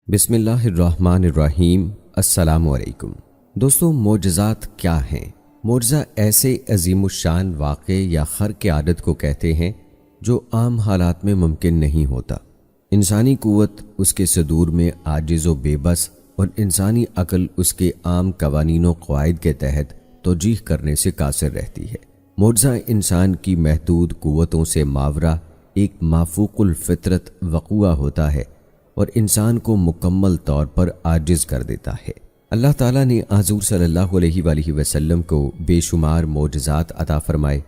بسم اللہ الرحمن الرحیم۔ السلام علیکم دوستو، معجزات کیا ہیں؟ معجزہ ایسے عظیم الشان واقعے یا خرق عادت کو کہتے ہیں جو عام حالات میں ممکن نہیں ہوتا۔ انسانی قوت اس کے صدور میں عاجز و بے بس، اور انسانی عقل اس کے عام قوانین و قواعد کے تحت توجیہ کرنے سے قاصر رہتی ہے۔ معجزہ انسان کی محدود قوتوں سے ماورا ایک مافوق الفطرت وقوع ہوتا ہے اور انسان کو مکمل طور پر عاجز کر دیتا ہے۔ اللہ تعالیٰ نے حضور صلی اللہ علیہ وآلہ وسلم کو بے شمار معجزات عطا فرمائے۔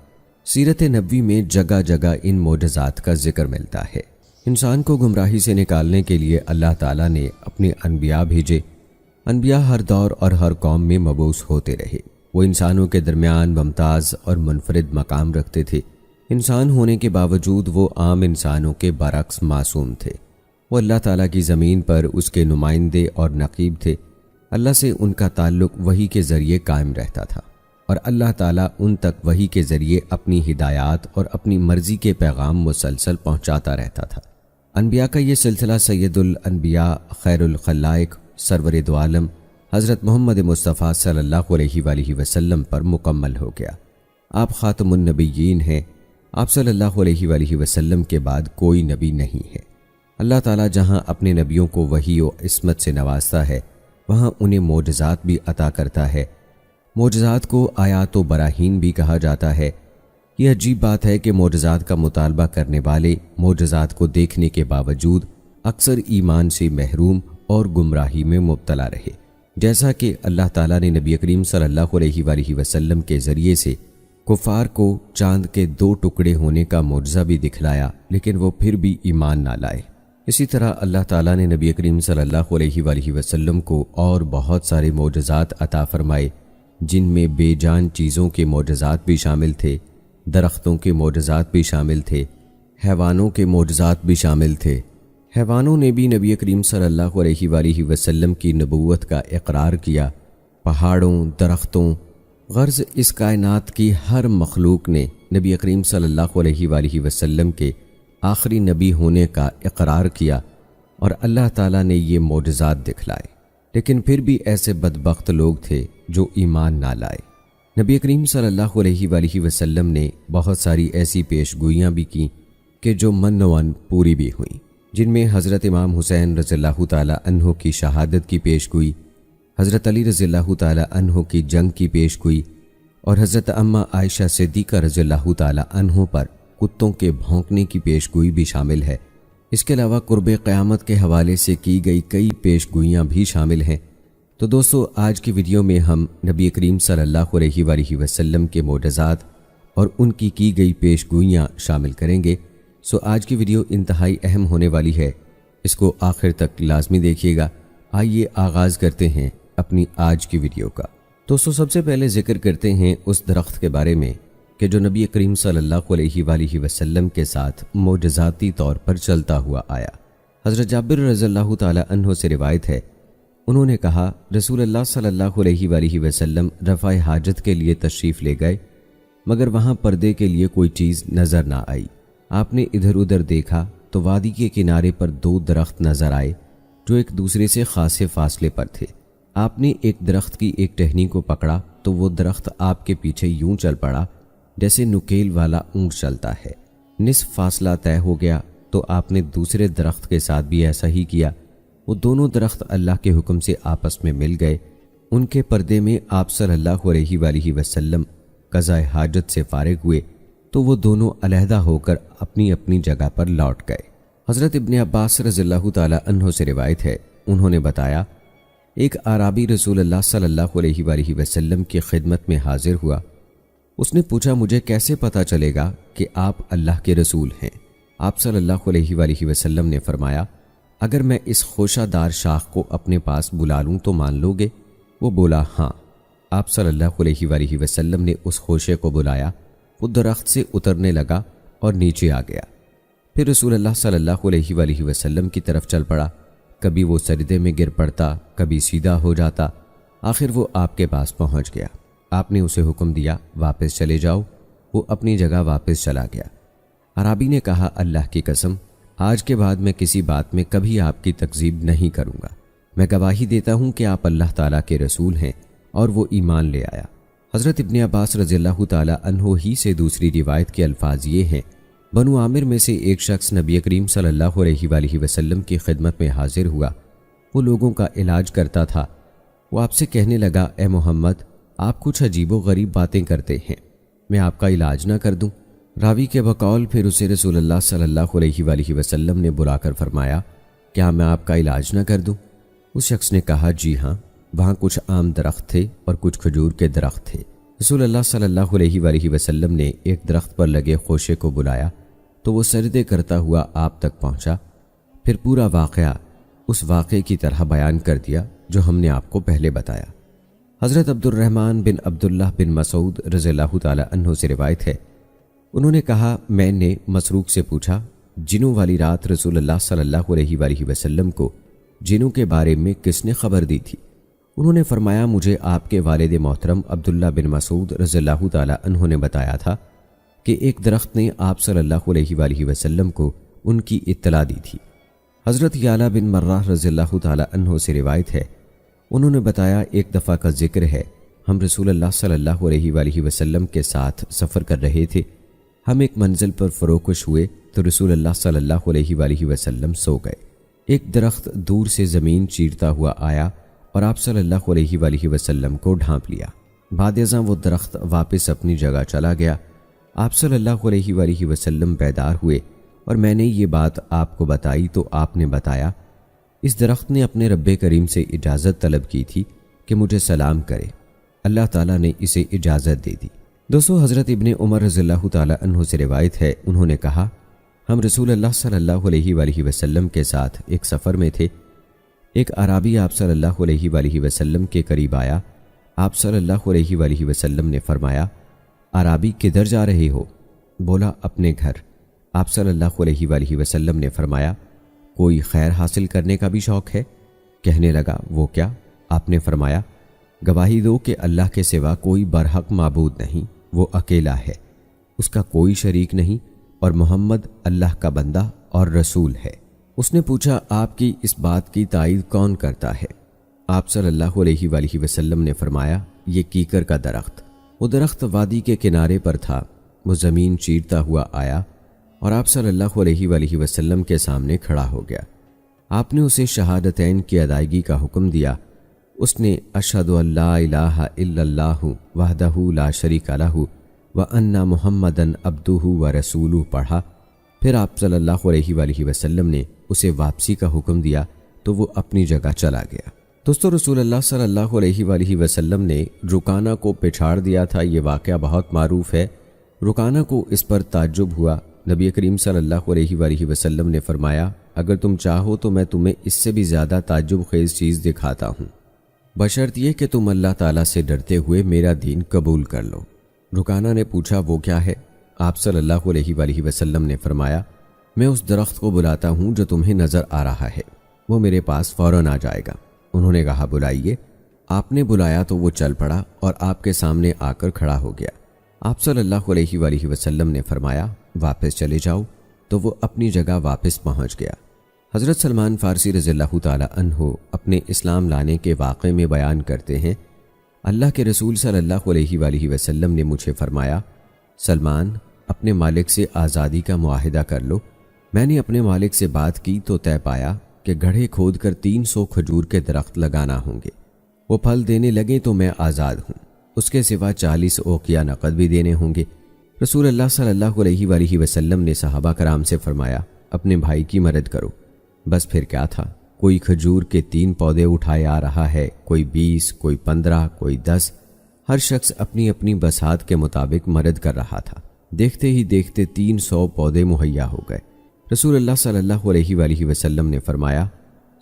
سیرت نبوی میں جگہ جگہ ان معجزات کا ذکر ملتا ہے۔ انسان کو گمراہی سے نکالنے کے لیے اللہ تعالیٰ نے اپنے انبیاء بھیجے۔ انبیاء ہر دور اور ہر قوم میں مبعوث ہوتے رہے۔ وہ انسانوں کے درمیان ممتاز اور منفرد مقام رکھتے تھے۔ انسان ہونے کے باوجود وہ عام انسانوں کے برعکس معصوم تھے۔ وہ اللہ تعالیٰ کی زمین پر اس کے نمائندے اور نقیب تھے۔ اللہ سے ان کا تعلق وحی کے ذریعے قائم رہتا تھا، اور اللہ تعالیٰ ان تک وحی کے ذریعے اپنی ہدایات اور اپنی مرضی کے پیغام مسلسل پہنچاتا رہتا تھا۔ انبیاء کا یہ سلسلہ سید الانبیاء، خیر الخلائق، سرور دو عالم حضرت محمد مصطفیٰ صلی اللہ علیہ وآلہ وسلم پر مکمل ہو گیا۔ آپ خاتم النبیین ہیں۔ آپ صلی اللہ علیہ وآلہ وسلم کے بعد کوئی نبی نہیں ہے۔ اللہ تعالیٰ جہاں اپنے نبیوں کو وحی و عصمت سے نوازتا ہے، وہاں انہیں معجزات بھی عطا کرتا ہے۔ معجزات کو آیات و براہین بھی کہا جاتا ہے۔ یہ عجیب بات ہے کہ معجزات کا مطالبہ کرنے والے معجزات کو دیکھنے کے باوجود اکثر ایمان سے محروم اور گمراہی میں مبتلا رہے، جیسا کہ اللہ تعالیٰ نے نبی کریم صلی اللہ علیہ وآلہ وسلم کے ذریعے سے کفار کو چاند کے 2 ٹکڑے ہونے کا معجزہ بھی دکھلایا، لیکن وہ پھر بھی ایمان نہ لائے۔ اسی طرح اللہ تعالیٰ نے نبی کریم صلی اللہ علیہ وآلہ وسلم کو اور بہت سارے معجزات عطا فرمائے، جن میں بے جان چیزوں کے معجزات بھی شامل تھے، درختوں کے معجزات بھی شامل تھے، حیوانوں کے معجزات بھی شامل تھے۔ حیوانوں نے بھی نبی کریم صلی اللہ علیہ وآلہ وسلم کی نبوت کا اقرار کیا۔ پہاڑوں، درختوں، غرض اس کائنات کی ہر مخلوق نے نبی کریم صلی اللہ علیہ وآلہ وسلم کے آخری نبی ہونے کا اقرار کیا، اور اللہ تعالیٰ نے یہ معجزات دکھلائے، لیکن پھر بھی ایسے بدبخت لوگ تھے جو ایمان نہ لائے۔ نبی کریم صلی اللہ علیہ وآلہ وسلم نے بہت ساری ایسی پیش گوئیاں بھی کیں کہ جو منوان پوری بھی ہوئیں، جن میں حضرت امام حسین رضی اللہ تعالیٰ عنہ کی شہادت کی پیش گوئی، حضرت علی رضی اللہ تعالیٰ عنہ کی جنگ کی پیش گوئی، اور حضرت اماں عائشہ صدیقہ رضی اللہ تعالیٰ عنہ پر کتوں کے بھونکنے کی پیش گوئی بھی شامل ہے۔ اس کے علاوہ قرب قیامت کے حوالے سے کی گئی کئی پیش گوئیاں بھی شامل ہیں۔ تو دوستو، آج کی ویڈیو میں ہم نبی کریم صلی اللہ علیہ وآلہ وسلم کے معجزات اور ان کی گئی پیش گوئیاں شامل کریں گے۔ آج کی ویڈیو انتہائی اہم ہونے والی ہے، اس کو آخر تک لازمی دیکھیے گا۔ آئیے آغاز کرتے ہیں اپنی آج کی ویڈیو کا۔ دوستو، سب سے پہلے ذکر کرتے ہیں اس درخت کے بارے میں کہ جو نبی کریم صلی اللہ علیہ وآلہ وسلم کے ساتھ معجزاتی طور پر چلتا ہوا آیا۔ حضرت جابر رضی اللہ تعالیٰ عنہ سے روایت ہے، انہوں نے کہا، رسول اللہ صلی اللہ علیہ وآلہ وسلم رفع حاجت کے لیے تشریف لے گئے، مگر وہاں پردے کے لیے کوئی چیز نظر نہ آئی۔ آپ نے ادھر ادھر دیکھا تو وادی کے کنارے پر 2 درخت نظر آئے جو ایک دوسرے سے خاصے فاصلے پر تھے۔ آپ نے ایک درخت کی ایک ٹہنی کو پکڑا تو وہ درخت آپ کے پیچھے یوں چل پڑا جیسے نکیل والا اونٹ چلتا ہے۔ نصف فاصلہ طے ہو گیا تو آپ نے دوسرے درخت کے ساتھ بھی ایسا ہی کیا۔ وہ دونوں درخت اللہ کے حکم سے آپس میں مل گئے۔ ان کے پردے میں آپ صلی اللہ علیہ وآلہ وسلم قضاء حاجت سے فارغ ہوئے تو وہ دونوں علیحدہ ہو کر اپنی اپنی جگہ پر لوٹ گئے۔ حضرت ابن عباس رضی اللہ تعالیٰ عنہ سے روایت ہے، انہوں نے بتایا، ایک اعرابی رسول اللہ صلی اللہ علیہ وآلہ وسلم کی خدمت میں حاضر ہوا۔ اس نے پوچھا، مجھے کیسے پتہ چلے گا کہ آپ اللہ کے رسول ہیں؟ آپ صلی اللہ علیہ وآلہ وسلم نے فرمایا، اگر میں اس خوشہ دار شاخ کو اپنے پاس بلا لوں تو مان لو گے؟ وہ بولا، ہاں۔ آپ صلی اللہ علیہ وآلہ وسلم نے اس خوشے کو بلایا، وہ درخت سے اترنے لگا اور نیچے آ گیا۔ پھر رسول اللہ صلی اللہ علیہ وآلہ وسلم کی طرف چل پڑا۔ کبھی وہ سجدے میں گر پڑتا، کبھی سیدھا ہو جاتا، آخر وہ آپ کے پاس پہنچ گیا۔ آپ نے اسے حکم دیا، واپس چلے جاؤ۔ وہ اپنی جگہ واپس چلا گیا۔ عرابی نے کہا، اللہ کی قسم، آج کے بعد میں کسی بات میں کبھی آپ کی تکذیب نہیں کروں گا۔ میں گواہی دیتا ہوں کہ آپ اللہ تعالیٰ کے رسول ہیں، اور وہ ایمان لے آیا۔ حضرت ابن عباس رضی اللہ تعالیٰ عنہ ہی سے دوسری روایت کے الفاظ یہ ہیں، بنو عامر میں سے ایک شخص نبی کریم صلی اللہ علیہ وآلہ وسلم کی خدمت میں حاضر ہوا۔ وہ لوگوں کا علاج کرتا تھا۔ وہ آپ سے کہنے لگا، اے محمد، آپ کچھ عجیب و غریب باتیں کرتے ہیں، میں آپ کا علاج نہ کر دوں؟ راوی کے بقول پھر اسے رسول اللہ صلی اللہ علیہ وآلہ وسلم نے بلا کر فرمایا، کیا میں آپ کا علاج نہ کر دوں؟ اس شخص نے کہا، جی ہاں، وہاں کچھ آم درخت تھے اور کچھ کھجور کے درخت تھے۔ رسول اللہ صلی اللہ علیہ وآلہ وسلم نے ایک درخت پر لگے خوشے کو بلایا تو وہ سجدے کرتا ہوا آپ تک پہنچا۔ پھر پورا واقعہ اس واقعے کی طرح بیان کر دیا جو ہم نے آپ کو پہلے بتایا۔ حضرت عبد الرحمن بن عبداللہ بن مسعود رضی اللہ تعالی عنہ سے روایت ہے، انہوں نے کہا، میں نے مسروق سے پوچھا، جنوں والی رات رسول اللہ صلی اللہ علیہ وآلہ وسلم کو جنوں کے بارے میں کس نے خبر دی تھی؟ انہوں نے فرمایا، مجھے آپ کے والد محترم عبداللہ بن مسعود رضی اللہ تعالی عنہ نے بتایا تھا کہ ایک درخت نے آپ صلی اللہ علیہ وآلہ وسلم کو ان کی اطلاع دی تھی۔ حضرت یعلا بن مرہ رضی اللہ تعالی عنہ سے روایت ہے، انہوں نے بتایا، ایک دفعہ کا ذکر ہے، ہم رسول اللہ صلی اللہ علیہ وآلہ وسلم کے ساتھ سفر کر رہے تھے۔ ہم ایک منزل پر فروکش ہوئے تو رسول اللہ صلی اللہ علیہ وآلہ وسلم سو گئے۔ ایک درخت دور سے زمین چیرتا ہوا آیا اور آپ صلی اللہ علیہ وآلہ وسلم کو ڈھانپ لیا۔ بعد ازاں وہ درخت واپس اپنی جگہ چلا گیا۔ آپ صلی اللہ علیہ وآلہ وسلم بیدار ہوئے اور میں نے یہ بات آپ کو بتائی تو آپ نے بتایا، اس درخت نے اپنے رب کریم سے اجازت طلب کی تھی کہ مجھے سلام کرے، اللہ تعالیٰ نے اسے اجازت دے دی۔ دوستو، حضرت ابن عمر رضی اللہ تعالی عنہ سے روایت ہے، انہوں نے کہا، ہم رسول اللہ صلی اللہ علیہ وآلہ وسلم کے ساتھ ایک سفر میں تھے۔ ایک اعرابی آپ صلی اللہ علیہ وآلہ وسلم کے قریب آیا۔ آپ صلی اللہ علیہ وآلہ وسلم نے فرمایا، اعرابی کدھر جا رہے ہو؟ بولا، اپنے گھر۔ آپ صلی اللہ علیہ وآلہ وسلم نے فرمایا، کوئی خیر حاصل کرنے کا بھی شوق ہے؟ کہنے لگا، وہ کیا؟ آپ نے فرمایا، گواہی دو کہ اللہ کے سوا کوئی برحق معبود نہیں، وہ اکیلا ہے، اس کا کوئی شریک نہیں، اور محمد اللہ کا بندہ اور رسول ہے۔ اس نے پوچھا، آپ کی اس بات کی تائید کون کرتا ہے؟ آپ صلی اللہ علیہ وآلہ وسلم نے فرمایا، یہ کیکر کا درخت۔ وہ درخت وادی کے کنارے پر تھا۔ وہ زمین چیرتا ہوا آیا اور آپ صلی اللہ علیہ وآلہ وسلم کے سامنے کھڑا ہو گیا۔ آپ نے اسے شہادتین کی ادائیگی کا حکم دیا۔ اس نے اشہد ان لا الہ الا اللہ وحدہ لا شریک لہ وان محمدً عبدہ ورسولہ پڑھا۔ پھر آپ صلی اللہ علیہ وآلہ وسلم نے اسے واپسی کا حکم دیا تو وہ اپنی جگہ چلا گیا۔ دوستو، رسول اللہ صلی اللہ علیہ وآلہ وسلم نے رکانہ کو پچھاڑ دیا تھا۔ یہ واقعہ بہت معروف ہے۔ رکانہ کو اس پر تعجب ہوا۔ نبی کریم صلی اللہ علیہ وآلہ وسلم نے فرمایا، اگر تم چاہو تو میں تمہیں اس سے بھی زیادہ تعجب خیز چیز دکھاتا ہوں، بشرط یہ کہ تم اللہ تعالیٰ سے ڈرتے ہوئے میرا دین قبول کر لو۔ رکانہ نے پوچھا، وہ کیا ہے؟ آپ صلی اللہ علیہ وآلہ وسلم نے فرمایا، میں اس درخت کو بلاتا ہوں جو تمہیں نظر آ رہا ہے، وہ میرے پاس فوراً آ جائے گا۔ انہوں نے کہا، بلائیے۔ آپ نے بلایا تو وہ چل پڑا اور آپ کے سامنے آ کر کھڑا ہو گیا۔ آپ صلی اللہ علیہ وآلہ وسلم نے فرمایا، واپس چلے جاؤ، تو وہ اپنی جگہ واپس پہنچ گیا۔ حضرت سلمان فارسی رضی اللہ تعالی عنہ اپنے اسلام لانے کے واقعے میں بیان کرتے ہیں، اللہ کے رسول صلی اللہ علیہ وآلہ وسلم نے مجھے فرمایا، سلمان، اپنے مالک سے آزادی کا معاہدہ کر لو۔ میں نے اپنے مالک سے بات کی تو طے پایا کہ گڑھے کھود کر 300 کھجور کے درخت لگانا ہوں گے۔ وہ پھل دینے لگے تو میں آزاد ہوں، اس کے سوا 40 اوقیہ نقد بھی دینے ہوں گے۔ رسول اللہ صلی اللہ علیہ وآلہ وسلم نے صحابہ کرام سے فرمایا، اپنے بھائی کی مدد کرو۔ بس پھر کیا تھا، کوئی کھجور کے 3 پودے اٹھائے آ رہا ہے، کوئی 20، کوئی 15، کوئی 10، ہر شخص اپنی اپنی بساط کے مطابق مدد کر رہا تھا۔ دیکھتے ہی دیکھتے 300 پودے مہیا ہو گئے۔ رسول اللہ صلی اللہ علیہ وآلہ وسلم نے فرمایا،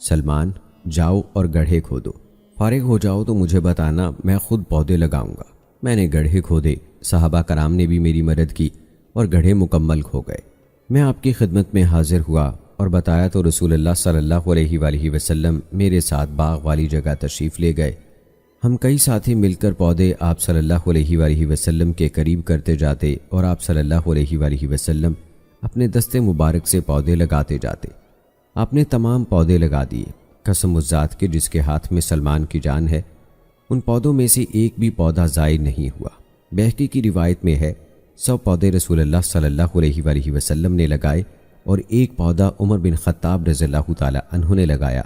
سلمان، جاؤ اور گڑھے کھودو، فارغ ہو جاؤ تو مجھے بتانا، میں خود پودے لگاؤں گا۔ میں نے گڑھے کھودے، صحابہ کرام نے بھی میری مدد کی اور گڑھے مکمل ہو گئے۔ میں آپ کی خدمت میں حاضر ہوا اور بتایا تو رسول اللہ صلی اللہ علیہ وآلہ وسلم میرے ساتھ باغ والی جگہ تشریف لے گئے۔ ہم کئی ساتھی مل کر پودے آپ صلی اللہ علیہ وآلہ وسلم کے قریب کرتے جاتے اور آپ صلی اللہ علیہ وآلہ وسلم اپنے دستے مبارک سے پودے لگاتے جاتے۔ آپ نے تمام پودے لگا دیے۔ قسم اس ذات کے جس کے ہاتھ میں سلمان کی جان ہے، ان پودوں میں سے ایک بھی پودا ضائع نہیں ہوا۔ بہقی کی روایت میں ہے 100 پودے رسول اللہ صلی اللہ علیہ وآلہ وسلم نے لگائے اور ایک پودا عمر بن خطاب رضی اللہ تعالی عنہ نے لگایا۔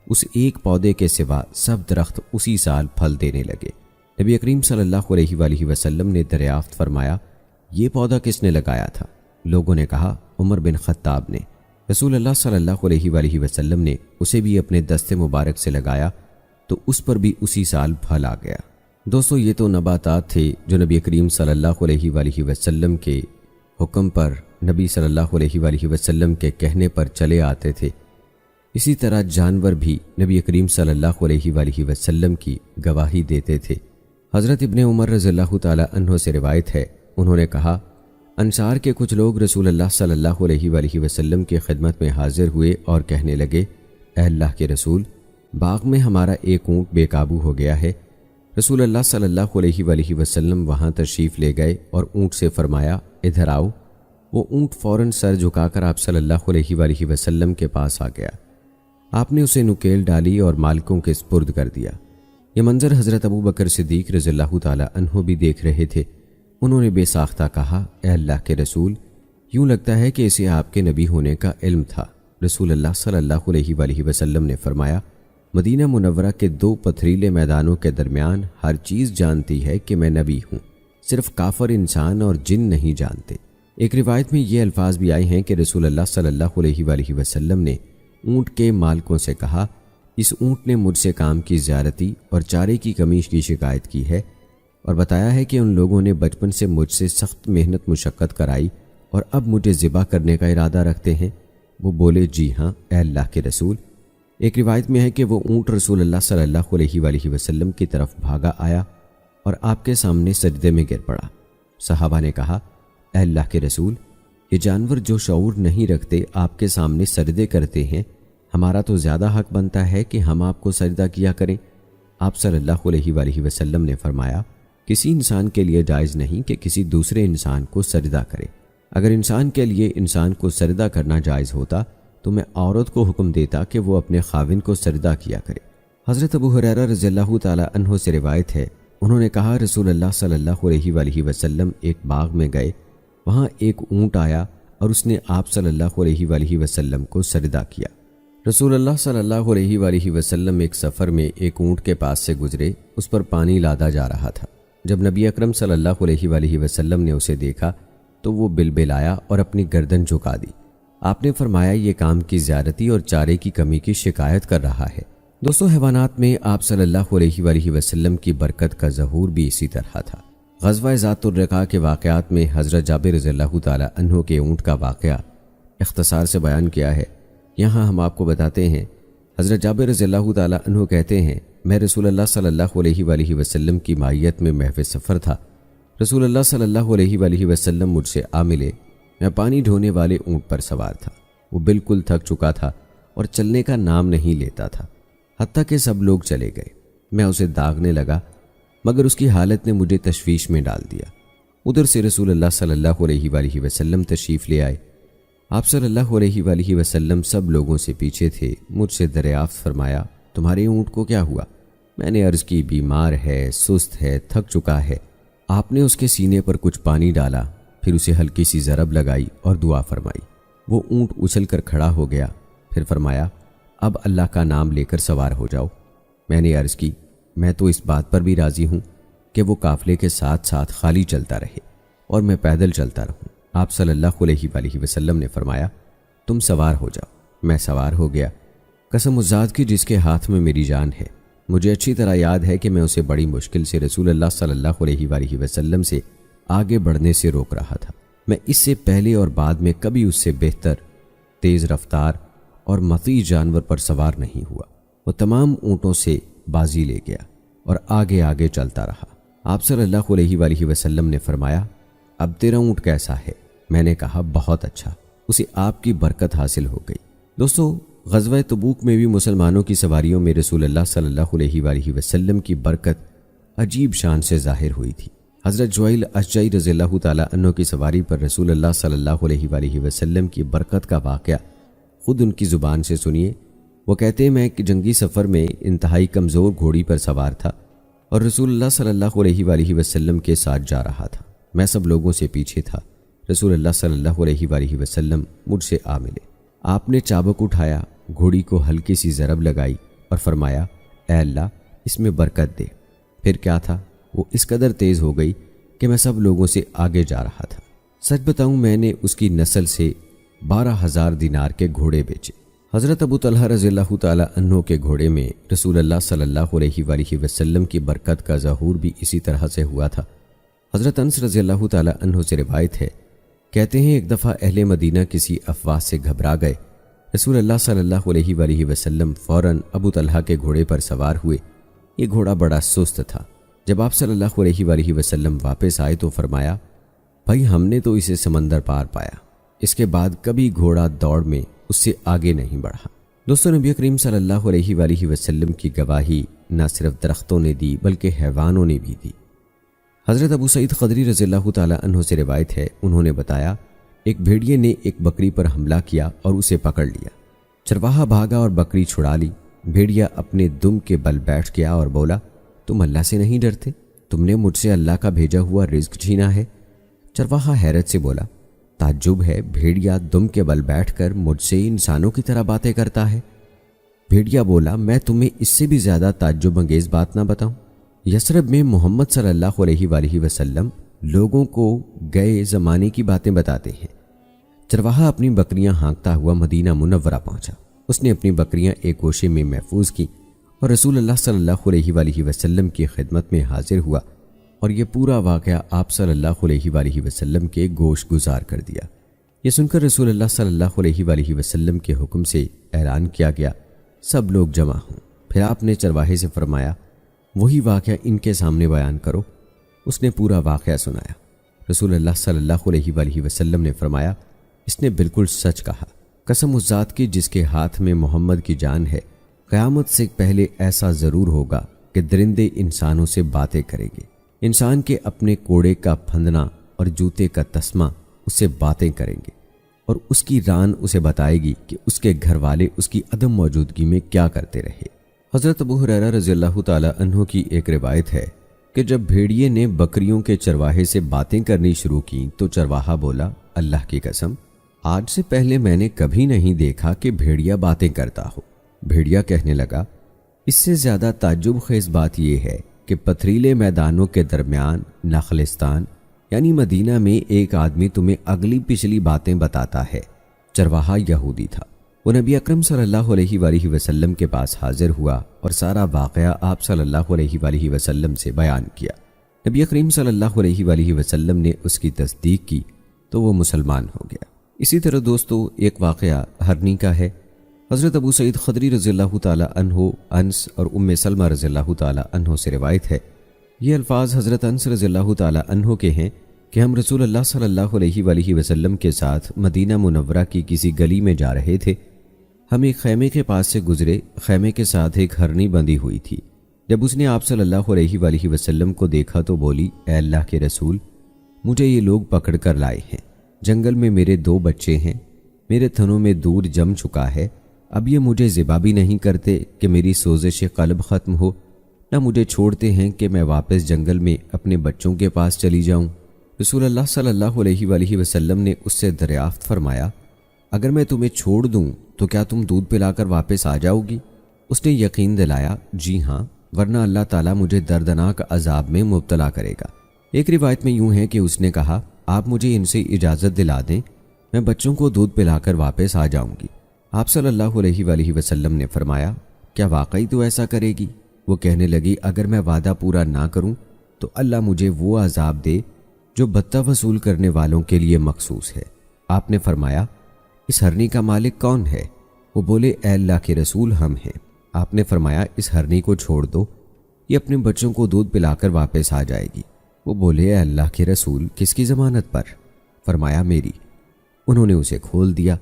اس ایک پودے کے سوا سب درخت اسی سال پھل دینے لگے۔ نبی کریم صلی اللہ علیہ وآلہ وسلم نے دریافت فرمایا، یہ پودا کس نے لگایا تھا؟ لوگوں نے کہا عمر بن خطاب نے۔ رسول اللہ صلی اللہ علیہ وآلہ وسلم نے اسے بھی اپنے دستے مبارک سے لگایا تو اس پر بھی اسی سال پھل آ گیا۔ دوستو، یہ تو نباتات تھے جو نبی کریم صلی اللہ علیہ وآلہ وسلم کے حکم پر، نبی صلی اللہ علیہ وآلہ وسلم کے کہنے پر چلے آتے تھے۔ اسی طرح جانور بھی نبی کریم صلی اللہ علیہ وآلہ وسلم کی گواہی دیتے تھے۔ حضرت ابن عمر رضی اللہ تعالی عنہ سے روایت ہے، انہوں نے کہا، انصار کے کچھ لوگ رسول اللہ صلی اللہ علیہ وآلہ وسلم کی خدمت میں حاضر ہوئے اور کہنے لگے، اے اللہ کے رسول، باغ میں ہمارا ایک اونٹ بے قابو ہو گیا ہے۔ رسول اللہ صلی اللہ علیہ وآلہ وسلم وہاں تشریف لے گئے اور اونٹ سے فرمایا، ادھر آؤ۔ وہ اونٹ فوراً سر جھکا کر آپ صلی اللہ علیہ وآلہ وسلم کے پاس آ گیا۔ آپ نے اسے نکیل ڈالی اور مالکوں کے سپرد کر دیا۔ یہ منظر حضرت ابو بکر صدیق رضی اللہ تعالی عنہ بھی دیکھ رہے تھے۔ انہوں نے بے ساختہ کہا، اے اللہ کے رسول، یوں لگتا ہے کہ اسے آپ کے نبی ہونے کا علم تھا۔ رسول اللہ صلی اللہ علیہ وآلہ وسلم نے فرمایا، مدینہ منورہ کے 2 پتھریلے میدانوں کے درمیان ہر چیز جانتی ہے کہ میں نبی ہوں، صرف کافر انسان اور جن نہیں جانتے۔ ایک روایت میں یہ الفاظ بھی آئے ہیں کہ رسول اللہ صلی اللہ علیہ وآلہ وسلم نے اونٹ کے مالکوں سے کہا، اس اونٹ نے مجھ سے کام کی زیارتی اور چارے کی کمی کی شکایت کی ہے، اور بتایا ہے کہ ان لوگوں نے بچپن سے مجھ سے سخت محنت مشقت کرائی اور اب مجھے ذبح کرنے کا ارادہ رکھتے ہیں۔ وہ بولے، جی ہاں اے اللہ کے رسول۔ ایک روایت میں ہے کہ وہ اونٹ رسول اللہ صلی اللہ علیہ وآلہ وسلم کی طرف بھاگا آیا اور آپ کے سامنے سجدے میں گر پڑا۔ صحابہ نے کہا، اے اللہ کے رسول، یہ جانور جو شعور نہیں رکھتے آپ کے سامنے سجدے کرتے ہیں، ہمارا تو زیادہ حق بنتا ہے کہ ہم آپ کو سجدہ کیا کریں۔ آپ صلی اللہ علیہ وآلہ وسلم نے فرمایا، کسی انسان کے لیے جائز نہیں کہ کسی دوسرے انسان کو سجدہ کرے۔ اگر انسان کے لیے انسان کو سجدہ کرنا جائز ہوتا تو میں عورت کو حکم دیتا کہ وہ اپنے خاوند کو سجدہ کیا کرے۔ حضرت ابو ہریرہ رضی اللہ تعالی عنہ سے روایت ہے، انہوں نے کہا، رسول اللہ صلی اللہ علیہ وآلہ وسلم ایک باغ میں گئے، وہاں ایک اونٹ آیا اور اس نے آپ صلی اللہ علیہ وآلہ وسلم کو سجدہ کیا۔ رسول اللہ صلی اللہ علیہ وآلہ وسلم ایک سفر میں ایک اونٹ کے پاس سے گزرے، اس پر پانی لادا جا رہا تھا۔ جب نبی اکرم صلی اللہ علیہ وآلہ وسلم نے اسے دیکھا تو وہ بلبلایا اور اپنی گردن جھکا دی۔ آپ نے فرمایا، یہ کام کی زیارتی اور چارے کی کمی کی شکایت کر رہا ہے۔ دوستو، حیوانات میں آپ صلی اللہ علیہ وآلہ وسلم کی برکت کا ظہور بھی اسی طرح تھا۔ غزوہ ذات الرقاع کے واقعات میں حضرت جابر رضی اللہ تعالی عنہ کے اونٹ کا واقعہ اختصار سے بیان کیا ہے۔ یہاں ہم آپ کو بتاتے ہیں، حضرت جابر رضی اللہ تعالی عنہ کہتے ہیں، میں رسول اللہ صلی اللہ علیہ وآلہ وسلم کی معیت میں محو سفر تھا۔ رسول اللہ صلی اللہ علیہ وآلہ وسلم مجھ سے آ ملے۔ میں پانی ڈھونے والے اونٹ پر سوار تھا۔ وہ بالکل تھک چکا تھا اور چلنے کا نام نہیں لیتا تھا، حتیٰ کہ سب لوگ چلے گئے۔ میں اسے داغنے لگا، مگر اس کی حالت نے مجھے تشویش میں ڈال دیا۔ ادھر سے رسول اللہ صلی اللہ علیہ وآلہ وسلم تشریف لے آئے۔ آپ صلی اللہ علیہ وآلہ وسلم سب لوگوں سے پیچھے تھے۔ مجھ سے دریافت فرمایا، تمہارے اونٹ کو کیا ہوا؟ میں نے عرض کی، بیمار ہے، سست ہے، تھک چکا ہے۔ آپ نے اس کے سینے پر کچھ پانی ڈالا، پھر اسے ہلکی سی ضرب لگائی اور دعا فرمائی۔ وہ اونٹ اچھل کر کھڑا ہو گیا، پھر فرمایا، اب اللہ کا نام لے کر سوار ہو جاؤ۔ میں نے عرض کی، میں تو اس بات پر بھی راضی ہوں کہ وہ قافلے کے ساتھ ساتھ خالی چلتا رہے اور میں پیدل چلتا رہوں۔ آپ صلی اللہ علیہ وآلہ وسلم نے فرمایا، تم سوار ہو جاؤ۔ میں سوار ہو گیا۔ قسم اس ذات کی جس کے ہاتھ میں میری جان ہے، مجھے اچھی طرح یاد ہے کہ میں اسے بڑی مشکل سے رسول اللہ صلی اللہ علیہ وآلہ وسلم سے آگے بڑھنے سے روک رہا تھا۔ میں اس سے پہلے اور بعد میں کبھی اس سے بہتر، تیز رفتار اور مطیع جانور پر سوار نہیں ہوا۔ وہ تمام اونٹوں سے بازی لے گیا اور آگے آگے چلتا رہا۔ آپ صلی اللہ علیہ وآلہ وسلم نے فرمایا، اب تیرا اونٹ کیسا ہے؟ میں نے کہا، بہت اچھا، اسے آپ کی برکت حاصل ہو گئی۔ دوستو، غزوہ تبوک میں بھی مسلمانوں کی سواریوں میں رسول اللہ صلی اللہ علیہ وآلہ وسلم کی برکت عجیب شان سے ظاہر ہوئی تھی۔ حضرت جویل اشجعی رضی اللہ تعالیٰ عنہ کی سواری پر رسول اللہ صلی اللہ علیہ وآلہ وسلم کی برکت کا واقعہ خود ان کی زبان سے سنیے۔ وہ کہتے ہیں میں ایک جنگی سفر میں انتہائی کمزور گھوڑی پر سوار تھا اور رسول اللہ صلی اللہ علیہ وآلہ وسلم کے ساتھ جا رہا تھا۔ میں سب لوگوں سے پیچھے تھا۔ رسول اللہ صلی اللہ علیہ وآلہ وسلم مجھ سے آ ملے۔ آپ نے چابک اٹھایا، گھوڑی کو ہلکی سی ضرب لگائی اور فرمایا اے اللہ اس میں برکت دے۔ پھر کیا تھا، وہ اس قدر تیز ہو گئی کہ میں سب لوگوں سے آگے جا رہا تھا۔ سچ بتاؤں میں نے اس کی نسل سے 12,000 دینار کے گھوڑے بیچے۔ حضرت ابو طلحہ رضی اللہ تعالیٰ عنہ کے گھوڑے میں رسول اللہ صلی اللہ علیہ وآلہ وسلم کی برکت کا ظہور بھی اسی طرح سے ہوا تھا۔ حضرت انس رضی اللہ تعالیٰ عنہ سے روایت ہے، کہتے ہیں ایک دفعہ اہل مدینہ کسی افواہ سے گھبرا گئے۔ رسول اللہ صلی اللہ علیہ وآلہ وسلم فوراً ابو طلحہ کے گھوڑے پر سوار ہوئے۔ یہ گھوڑا بڑا سست تھا۔ جب آپ صلی اللہ علیہ وآلہ وسلم واپس آئے تو فرمایا بھائی ہم نے تو اسے سمندر پار پایا۔ اس کے بعد کبھی گھوڑا دوڑ میں اس سے آگے نہیں بڑھا۔ دوستو، نبی کریم صلی اللہ علیہ وآلہ وسلم کی گواہی نہ صرف درختوں نے دی بلکہ حیوانوں نے بھی دی۔ حضرت ابو سعید خدری رضی اللہ تعالیٰ عنہ سے روایت ہے، انہوں نے بتایا ایک بھیڑیے نے ایک بکری پر حملہ کیا اور اسے پکڑ لیا۔ چرواہا بھاگا اور بکری چھڑا لی۔ بھیڑیا اپنے دم کے بل بیٹھ گیا اور بولا تم اللہ سے نہیں ڈرتے؟ تم نے مجھ سے اللہ کا بھیجا ہوا رزق چھینا ہے۔ چرواہا حیرت سے بولا تعجب ہے، بھیڑیا دم کے بل بیٹھ کر مجھ سے انسانوں کی طرح باتیں کرتا ہے۔ بھیڑیا بولا میں تمہیں اس سے بھی زیادہ تعجب انگیز بات نہ بتاؤں؟ یثرب میں محمد صلی اللہ علیہ وآلہ وسلم لوگوں کو گئے زمانے کی باتیں بتاتے ہیں۔ چرواہا اپنی بکریاں ہانکتا ہوا مدینہ منورہ پہنچا۔ اس نے اپنی بکریاں ایک گوشے میں محفوظ کی اور رسول اللہ صلی اللہ علیہ وآلہ وسلم کی خدمت میں حاضر ہوا اور یہ پورا واقعہ آپ صلی اللہ علیہ وآلہ وسلم کے گوش گزار کر دیا۔ یہ سن کر رسول اللہ صلی اللہ علیہ وآلہ وسلم کے حکم سے اعلان کیا گیا سب لوگ جمع ہوں۔ پھر آپ نے چرواہے سے فرمایا وہی واقعہ ان کے سامنے بیان کرو۔ اس نے پورا واقعہ سنایا۔ رسول اللہ صلی اللہ علیہ وآلہ وسلم نے فرمایا اس نے بالکل سچ کہا، قسم اس ذات کی جس کے ہاتھ میں محمد کی جان ہے، قیامت سے پہلے ایسا ضرور ہوگا کہ درندے انسانوں سے باتیں کریں گے، انسان کے اپنے کوڑے کا پھندنا اور جوتے کا تسمہ اس سے باتیں کریں گے اور اس کی ران اسے بتائے گی کہ اس کے گھر والے اس کی عدم موجودگی میں کیا کرتے رہے۔ حضرت ابو ہریرہ رضی اللہ تعالیٰ عنہ کی ایک روایت ہے کہ جب بھیڑیے نے بکریوں کے چرواہے سے باتیں کرنی شروع کی تو چرواہا بولا اللہ کی قسم آج سے پہلے میں نے کبھی نہیں دیکھا کہ بھیڑیا باتیں کرتا ہو۔ بھیڑیا کہنے لگا اس سے زیادہ تعجب خیز بات یہ ہے کہ پتھریلے میدانوں کے درمیان نخلستان یعنی مدینہ میں ایک آدمی تمہیں اگلی پچھلی باتیں بتاتا ہے۔ چرواہا یہودی تھا۔ وہ نبی اکرم صلی اللہ علیہ وآلہ وسلم کے پاس حاضر ہوا اور سارا واقعہ آپ صلی اللہ علیہ وآلہ وسلم سے بیان کیا۔ نبی اکرم صلی اللہ علیہ وآلہ وسلم نے اس کی تصدیق کی تو وہ مسلمان ہو گیا۔ اسی طرح دوستو ایک واقعہ ہرنی کا ہے۔ حضرت ابو سعید خدری رضی اللہ تعالیٰ عنہ انس اور ام سلمہ رضی اللہ تعالیٰ عنہ سے روایت ہے۔ یہ الفاظ حضرت انس رضی اللہ تعالیٰ عنہ کے ہیں کہ ہم رسول اللہ صلی اللہ علیہ وآلہ وسلم کے ساتھ مدینہ منورہ کی کسی گلی میں جا رہے تھے۔ ہم ایک خیمے کے پاس سے گزرے۔ خیمے کے ساتھ ایک ہرنی بندھی ہوئی تھی۔ جب اس نے آپ صلی اللہ علیہ وآلہ وسلم کو دیکھا تو بولی اے اللہ کے رسول مجھے یہ لوگ پکڑ کر لائے ہیں۔ جنگل میں میرے 2 بچے ہیں، میرے تھنوں میں دودھ جم چکا ہے، اب یہ مجھے ذبح بھی نہیں کرتے کہ میری سوزش قلب ختم ہو، نہ مجھے چھوڑتے ہیں کہ میں واپس جنگل میں اپنے بچوں کے پاس چلی جاؤں۔ رسول اللہ صلی اللہ علیہ وآلہ وسلم نے اس سے دریافت فرمایا اگر میں تمہیں چھوڑ دوں تو کیا تم دودھ پلا کر واپس آ جاؤ گی؟ اس نے یقین دلایا جی ہاں، ورنہ اللہ تعالیٰ مجھے دردناک عذاب میں مبتلا کرے گا۔ ایک روایت میں یوں ہے کہ اس نے کہا آپ مجھے ان سے اجازت دلا دیں، میں بچوں کو دودھ پلا کر واپس آ جاؤں گی۔ آپ صلی اللہ علیہ وآلہ وسلم نے فرمایا کیا واقعی تو ایسا کرے گی؟ وہ کہنے لگی اگر میں وعدہ پورا نہ کروں تو اللہ مجھے وہ عذاب دے جو بتہ وصول کرنے والوں کے لیے مخصوص ہے۔ آپ نے فرمایا اس ہرنی کا مالک کون ہے؟ وہ بولے اے اللہ کے رسول ہم ہیں۔ آپ نے فرمایا اس ہرنی کو چھوڑ دو، یہ اپنے بچوں کو دودھ پلا کر واپس آ جائے گی۔ وہ بولے اے اللہ کے رسول کس کی ضمانت پر؟ فرمایا میری۔ انہوں نے اسے کھول دیا۔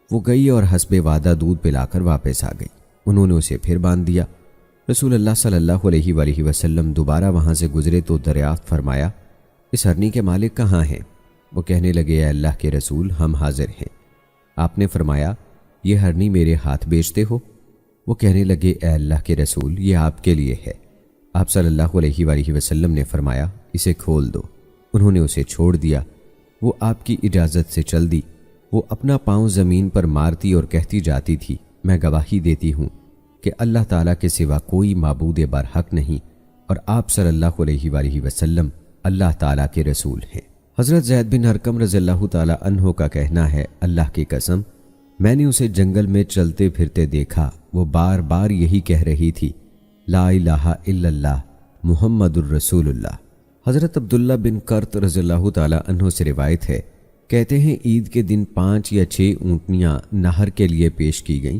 وہ گئی اور حسب وعدہ دودھ پلا کر واپس آ گئی۔ انہوں نے اسے پھر باندھ دیا۔ رسول اللہ صلی اللہ علیہ وآلہ وسلم دوبارہ وہاں سے گزرے تو دریافت فرمایا اس ہرنی کے مالک کہاں ہیں؟ وہ کہنے لگے اے اللہ کے رسول ہم حاضر ہیں۔ آپ نے فرمایا یہ ہرنی میرے ہاتھ بیچتے ہو؟ وہ کہنے لگے اے اللہ کے رسول یہ آپ کے لیے ہے۔ آپ صلی اللہ علیہ وآلہ وسلم نے فرمایا اسے کھول دو۔ انہوں نے اسے چھوڑ دیا۔ وہ آپ کی اجازت سے چل دی۔ وہ اپنا پاؤں زمین پر مارتی اور کہتی جاتی تھی میں گواہی دیتی ہوں کہ اللہ تعالیٰ کے سوا کوئی معبود برحق نہیں اور آپ صلی اللہ علیہ وآلہ وسلم اللہ تعالیٰ کے رسول ہیں۔ حضرت زید بن ارقم رضی اللہ تعالیٰ عنہ کا کہنا ہے اللہ کی قسم میں نے اسے جنگل میں چلتے پھرتے دیکھا، وہ بار بار یہی کہہ رہی تھی لا الہ الا اللہ محمد الرسول اللہ۔ حضرت عبداللہ بن کرت رضی اللہ تعالیٰ عنہ سے روایت ہے، کہتے ہیں عید کے دن 5 یا 6 اونٹنیاں نہر کے لیے پیش کی گئیں۔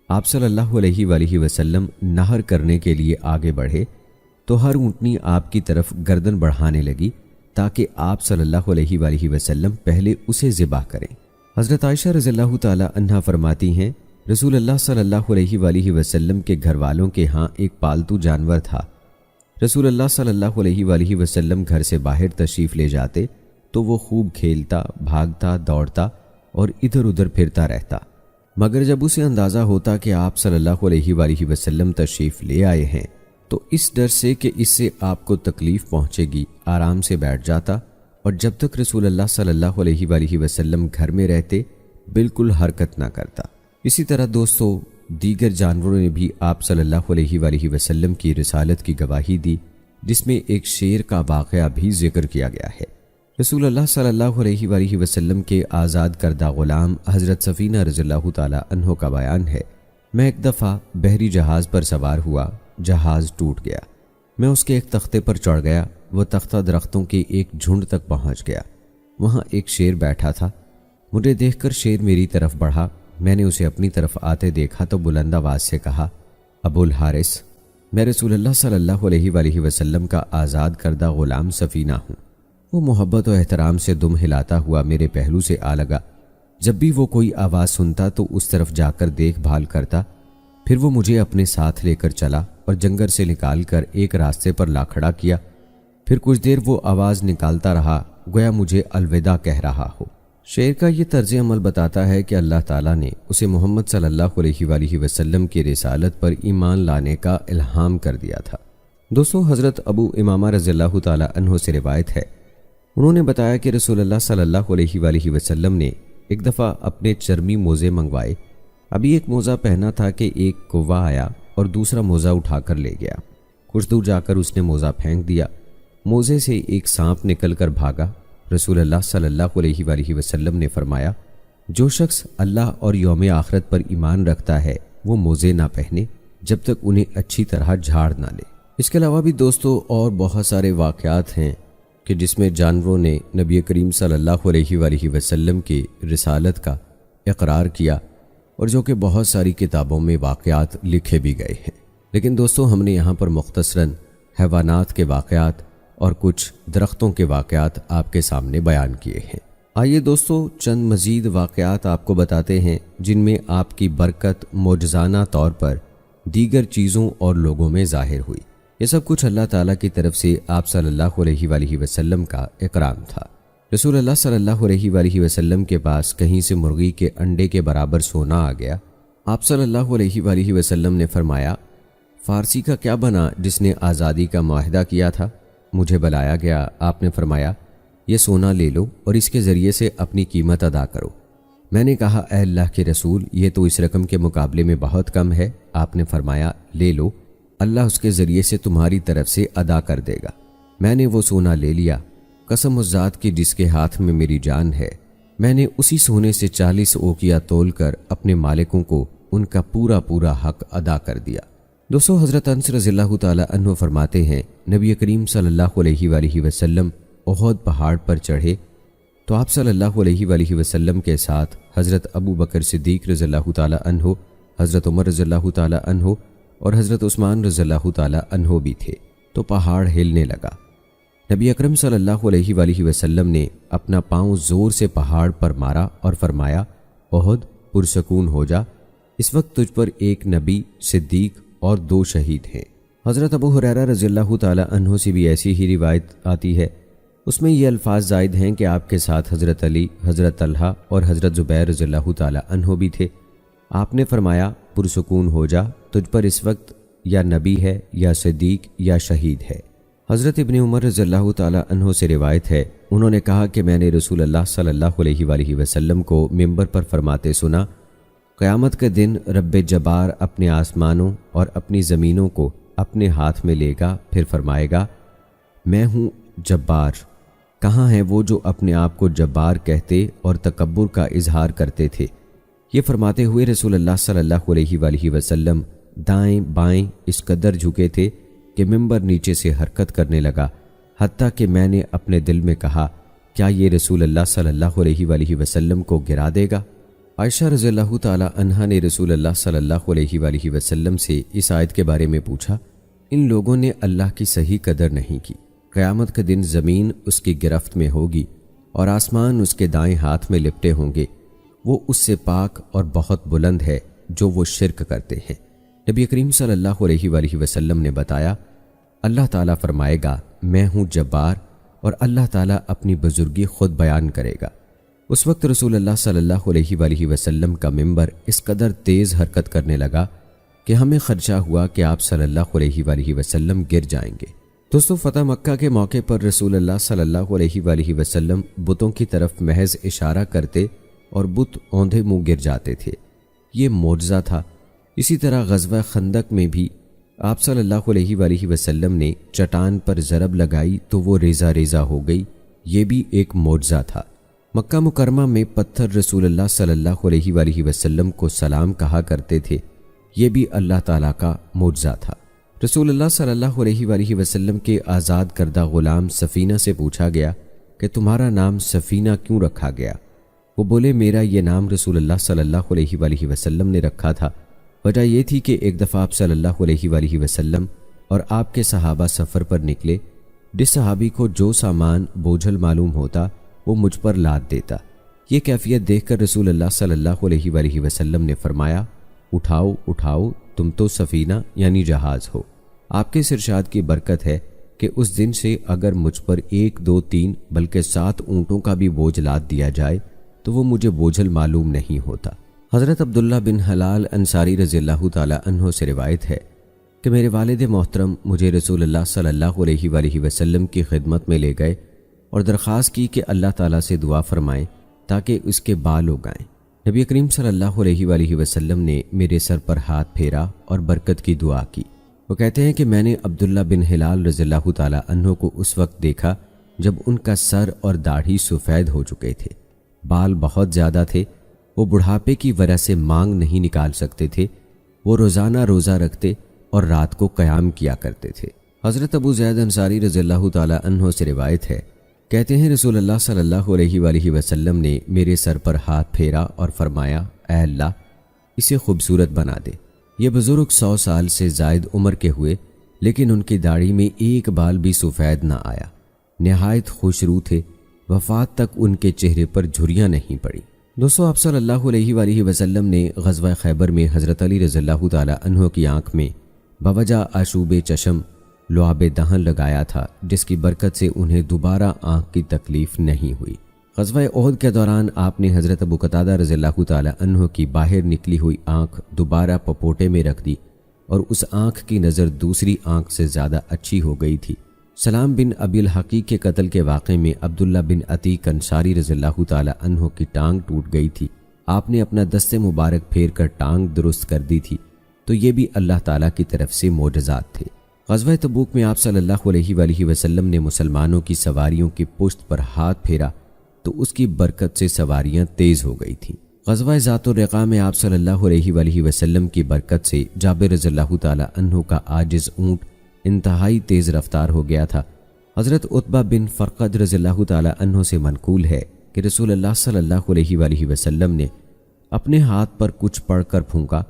آپ صلی اللہ علیہ وآلہ وسلم نہر کرنے کے لیے آگے بڑھے تو ہر اونٹنی آپ کی طرف گردن بڑھانے لگی تاکہ آپ صلی اللہ علیہ وآلہ وسلم پہلے اسے ذبح کریں۔ حضرت عائشہ رضی اللہ تعالیٰ عنہا فرماتی ہیں رسول اللہ صلی اللہ علیہ وآلہ وسلم کے گھر والوں کے ہاں ایک پالتو جانور تھا۔ رسول اللہ صلی اللہ علیہ وآلہ وسلم گھر سے باہر تشریف لے جاتے تو وہ خوب کھیلتا، بھاگتا، دوڑتا اور ادھر ادھر پھرتا رہتا، مگر جب اسے اندازہ ہوتا کہ آپ صلی اللہ علیہ وآلہ وسلم تشریف لے آئے ہیں تو اس ڈر سے کہ اس سے آپ کو تکلیف پہنچے گی آرام سے بیٹھ جاتا اور جب تک رسول اللہ صلی اللہ علیہ وآلہ وسلم گھر میں رہتے بالکل حرکت نہ کرتا۔ اسی طرح دوستو دیگر جانوروں نے بھی آپ صلی اللہ علیہ وآلہ وسلم کی رسالت کی گواہی دی، جس میں ایک شیر کا واقعہ بھی ذکر کیا گیا ہے۔ رسول اللہ صلی اللہ علیہ وآلہ وسلم کے آزاد کردہ غلام حضرت سفینہ رضی اللہ تعالیٰ عنہ کا بیان ہے، میں ایک دفعہ بحری جہاز پر سوار ہوا، جہاز ٹوٹ گیا، میں اس کے ایک تختے پر چڑھ گیا، وہ تختہ درختوں کے ایک جھنڈ تک پہنچ گیا، وہاں ایک شیر بیٹھا تھا، مجھے دیکھ کر شیر میری طرف بڑھا، میں نے اسے اپنی طرف آتے دیکھا تو بلند آواز سے کہا ابو الحارث میں رسول اللہ صلی اللہ علیہ وآلہ وسلم کا آزاد کردہ غلام سفینہ ہوں۔ وہ محبت و احترام سے دم ہلاتا ہوا میرے پہلو سے آ لگا، جب بھی وہ کوئی آواز سنتا تو اس طرف جا کر دیکھ بھال کرتا، پھر وہ مجھے اپنے ساتھ لے کر چلا اور جنگل سے نکال کر ایک راستے پر لا کھڑا کیا، پھر کچھ دیر وہ آواز نکالتا رہا گویا مجھے الوداع کہہ رہا ہو۔ شعر کا یہ طرز عمل بتاتا ہے کہ اللہ تعالیٰ نے اسے محمد صلی اللہ علیہ وآلہ وسلم کی رسالت پر ایمان لانے کا الہام کر دیا تھا۔ دوستو حضرت ابو امامہ رضی اللہ تعالیٰ عنہ سے روایت ہے، انہوں نے بتایا کہ رسول اللہ صلی اللہ علیہ وآلہ وسلم نے ایک دفعہ اپنے چرمی موزے منگوائے، ابھی ایک موزہ پہنا تھا کہ ایک کوہ آیا اور دوسرا موزہ اٹھا کر لے گیا، کچھ دور جا کر اس نے موزہ پھینک دیا، موزے سے ایک سانپ نکل کر بھاگا۔ رسول اللہ صلی اللہ علیہ وآلہ وسلم نے فرمایا جو شخص اللہ اور یوم آخرت پر ایمان رکھتا ہے وہ موزے نہ پہنے جب تک انہیں اچھی طرح جھاڑ نہ لے۔ اس کے علاوہ بھی دوستو اور بہت سارے واقعات ہیں کہ جس میں جانوروں نے نبی کریم صلی اللہ علیہ وآلہ وسلم کی رسالت کا اقرار کیا اور جو کہ بہت ساری کتابوں میں واقعات لکھے بھی گئے ہیں، لیکن دوستو ہم نے یہاں پر مختصراً حیوانات کے واقعات اور کچھ درختوں کے واقعات آپ کے سامنے بیان کیے ہیں۔ آئیے دوستو چند مزید واقعات آپ کو بتاتے ہیں جن میں آپ کی برکت معجزانہ طور پر دیگر چیزوں اور لوگوں میں ظاہر ہوئی۔ یہ سب کچھ اللہ تعالیٰ کی طرف سے آپ صلی اللہ علیہ وآلہ وسلم کا اکرام تھا۔ رسول اللہ صلی اللہ علیہ وآلہ وسلم کے پاس کہیں سے مرغی کے انڈے کے برابر سونا آ گیا۔ آپ صلی اللہ علیہ وآلہ وسلم نے فرمایا فارسی کا کیا بنا جس نے آزادی کا معاہدہ کیا تھا؟ مجھے بلایا گیا، آپ نے فرمایا یہ سونا لے لو اور اس کے ذریعے سے اپنی قیمت ادا کرو۔ میں نے کہا اے اللہ کے رسول یہ تو اس رقم کے مقابلے میں بہت کم ہے۔ آپ نے فرمایا لے لو، اللہ اس کے ذریعے سے تمہاری طرف سے ادا کر دے گا۔ میں نے وہ سونا لے لیا، قسم اس ذات کی جس کے ہاتھ میں میری جان ہے، میں نے اسی سونے سے 40 اوقیہ تول کر اپنے مالکوں کو ان کا پورا پورا حق ادا کر دیا۔ دوستو حضرت انس رضی اللہ تعالیٰ عنہ فرماتے ہیں نبی کریم صلی اللہ علیہ وآلہ وسلم احد پہاڑ پر چڑھے تو آپ صلی اللہ علیہ وآلہ وسلم کے ساتھ حضرت ابو بکر صدیق رضی اللہ تعالیٰ عنہ، حضرت عمر رضی اللہ تعالیٰ عنہ اور حضرت عثمان رضی اللہ تعالیٰ عنہ بھی تھے، تو پہاڑ ہلنے لگا۔ نبی اکرم صلی اللہ علیہ وآلہ وسلم نے اپنا پاؤں زور سے پہاڑ پر مارا اور فرمایا احد پرسکون ہو جا، اس وقت تجھ پر ایک نبی، صدیق اور 2 شہید ہیں۔ حضرت ابو ہریرہ رضی اللہ تعالیٰ عنہ سے بھی ایسی ہی روایت آتی ہے اس میں یہ الفاظ زائد ہیں کہ آپ کے ساتھ حضرت علی، حضرت طلحہ اور حضرت زبیر رضی اللہ تعالی عنہ بھی تھے۔ آپ نے فرمایا پرسکون ہو جا، تجھ پر اس وقت یا نبی ہے یا صدیق یا شہید ہے۔ حضرت ابن عمر رضی اللہ تعالی عنہ سے روایت ہے، انہوں نے کہا کہ میں نے رسول اللہ صلی اللہ علیہ وآلہ وسلم کو منبر پر فرماتے سنا، قیامت کے دن رب جبار اپنے آسمانوں اور اپنی زمینوں کو اپنے ہاتھ میں لے گا، پھر فرمائے گا میں ہوں جبار، کہاں ہیں وہ جو اپنے آپ کو جبار کہتے اور تکبر کا اظہار کرتے تھے۔ یہ فرماتے ہوئے رسول اللہ صلی اللہ علیہ وآلہ وسلم دائیں بائیں اس قدر جھکے تھے کہ منبر نیچے سے حرکت کرنے لگا، حتیٰ کہ میں نے اپنے دل میں کہا کیا یہ رسول اللہ صلی اللہ علیہ وآلہ وسلم کو گرا دے گا؟ عائشہ رضی اللہ تعالی عنہا نے رسول اللہ صلی اللہ علیہ وآلہ وسلم سے اس آیت کے بارے میں پوچھا، ان لوگوں نے اللہ کی صحیح قدر نہیں کی، قیامت کے دن زمین اس کی گرفت میں ہوگی اور آسمان اس کے دائیں ہاتھ میں لپٹے ہوں گے، وہ اس سے پاک اور بہت بلند ہے جو وہ شرک کرتے ہیں۔ نبی کریم صلی اللہ علیہ وآلہ وسلم نے بتایا، اللہ تعالیٰ فرمائے گا میں ہوں جبار، اور اللہ تعالیٰ اپنی بزرگی خود بیان کرے گا۔ اس وقت رسول اللہ صلی اللہ علیہ وآلہ وسلم کا منبر اس قدر تیز حرکت کرنے لگا کہ ہمیں خدشہ ہوا کہ آپ صلی اللہ علیہ وآلہ وسلم گر جائیں گے۔ دوستو، فتح مکہ کے موقع پر رسول اللہ صلی اللہ علیہ وآلہ وسلم بتوں کی طرف محض اشارہ کرتے اور بت اوندھے منہ گر جاتے تھے، یہ معجزہ تھا۔ اسی طرح غزوہ خندق میں بھی آپ صلی اللہ علیہ وآلہ وسلم نے چٹان پر ضرب لگائی تو وہ ریزہ ریزہ ہو گئی، یہ بھی ایک معجزہ تھا۔ مکہ مکرمہ میں پتھر رسول اللہ صلی اللہ علیہ وآلہ وسلم کو سلام کہا کرتے تھے، یہ بھی اللہ تعالیٰ کا معجزہ تھا۔ رسول اللہ صلی اللہ علیہ وآلہ وسلم کے آزاد کردہ غلام سفینہ سے پوچھا گیا کہ تمہارا نام سفینہ کیوں رکھا گیا؟ وہ بولے میرا یہ نام رسول اللہ صلی اللہ علیہ وآلہ وسلم نے رکھا تھا، وجہ یہ تھی کہ ایک دفعہ آپ صلی اللہ علیہ وآلہ وسلم اور آپ کے صحابہ سفر پر نکلے، جس صحابی کو جو سامان بوجھل معلوم ہوتا وہ مجھ پر لاد دیتا۔ یہ کیفیت دیکھ کر رسول اللہ صلی اللہ علیہ وآلہ وسلم نے فرمایا اٹھاؤ اٹھاؤ، تم تو سفینہ یعنی جہاز ہو۔ آپ کے ارشاد کی برکت ہے کہ اس دن سے اگر مجھ پر 1 2 3 بلکہ 7 اونٹوں کا بھی بوجھ لاد دیا جائے تو وہ مجھے بوجھل معلوم نہیں ہوتا۔ حضرت عبداللہ بن حلال انصاری رضی اللہ تعالی عنہ سے روایت ہے کہ میرے والد محترم مجھے رسول اللہ صلی اللہ علیہ وآلہ وسلم کی خدمت میں لے گئے اور درخواست کی کہ اللہ تعالیٰ سے دعا فرمائیں تاکہ اس کے بال اگائیں۔ نبی کریم صلی اللہ علیہ وآلہ وسلم نے میرے سر پر ہاتھ پھیرا اور برکت کی دعا کی۔ وہ کہتے ہیں کہ میں نے عبداللہ بن حلال رضی اللہ تعالی عنہ کو اس وقت دیکھا جب ان کا سر اور داڑھی سفید ہو چکے تھے، بال بہت زیادہ تھے، وہ بڑھاپے کی وجہ سے مانگ نہیں نکال سکتے تھے، وہ روزانہ روزہ رکھتے اور رات کو قیام کیا کرتے تھے۔ حضرت ابو زید انصاری رضی اللہ تعالی عنہ سے روایت ہے، کہتے ہیں رسول اللہ صلی اللہ علیہ وآلہ وسلم نے میرے سر پر ہاتھ پھیرا اور فرمایا اے اللہ اسے خوبصورت بنا دے۔ یہ بزرگ 100 سال سے زائد عمر کے ہوئے، لیکن ان کی داڑھی میں ایک بال بھی سفید نہ آیا، نہایت خوش رو تھے، وفات تک ان کے چہرے پر جھریاں نہیں پڑی۔ دوستو، آپ صلی اللہ علیہ وآلہ وسلم نے غزوہ خیبر میں حضرت علی رضی اللہ تعالی عنہ کی آنکھ میں بوجہ آشوب چشم لعاب دہن لگایا تھا، جس کی برکت سے انہیں دوبارہ آنکھ کی تکلیف نہیں ہوئی۔ غزوہ احد کے دوران آپ نے حضرت ابو قتادہ رضی اللہ تعالی عنہ کی باہر نکلی ہوئی آنکھ دوبارہ پپوٹے میں رکھ دی اور اس آنکھ کی نظر دوسری آنکھ سے زیادہ اچھی ہو گئی تھی۔ سلام بن ابی الحقیق کے قتل کے واقعے میں عبداللہ بن عتیق انصاری رضی اللہ تعالی عنہ کی ٹانگ ٹوٹ گئی تھی، آپ نے اپنا دست مبارک پھیر کر ٹانگ درست کر دی تھی، تو یہ بھی اللہ تعالیٰ کی طرف سے معجزات تھے۔ غزوہ تبوک میں آپ صلی اللہ علیہ وآلہ وسلم نے مسلمانوں کی سواریوں کی پشت پر ہاتھ پھیرا تو اس کی برکت سے سواریاں تیز ہو گئی تھیں۔ غزوہ ذات الرقاع میں آپ صلی اللہ علیہ وآلہ وسلم کی برکت سے جابر رضی اللہ تعالی عنہ کا عاجز اونٹ انتہائی تیز رفتار ہو گیا تھا۔ حضرت عتبہ بن فرقد رضی اللہ تعالی عنہ سے منقول ہے کہ رسول اللہ صلی اللہ علیہ وآلہ وسلم نے اپنے ہاتھ پر کچھ پڑھ کر پھونکا،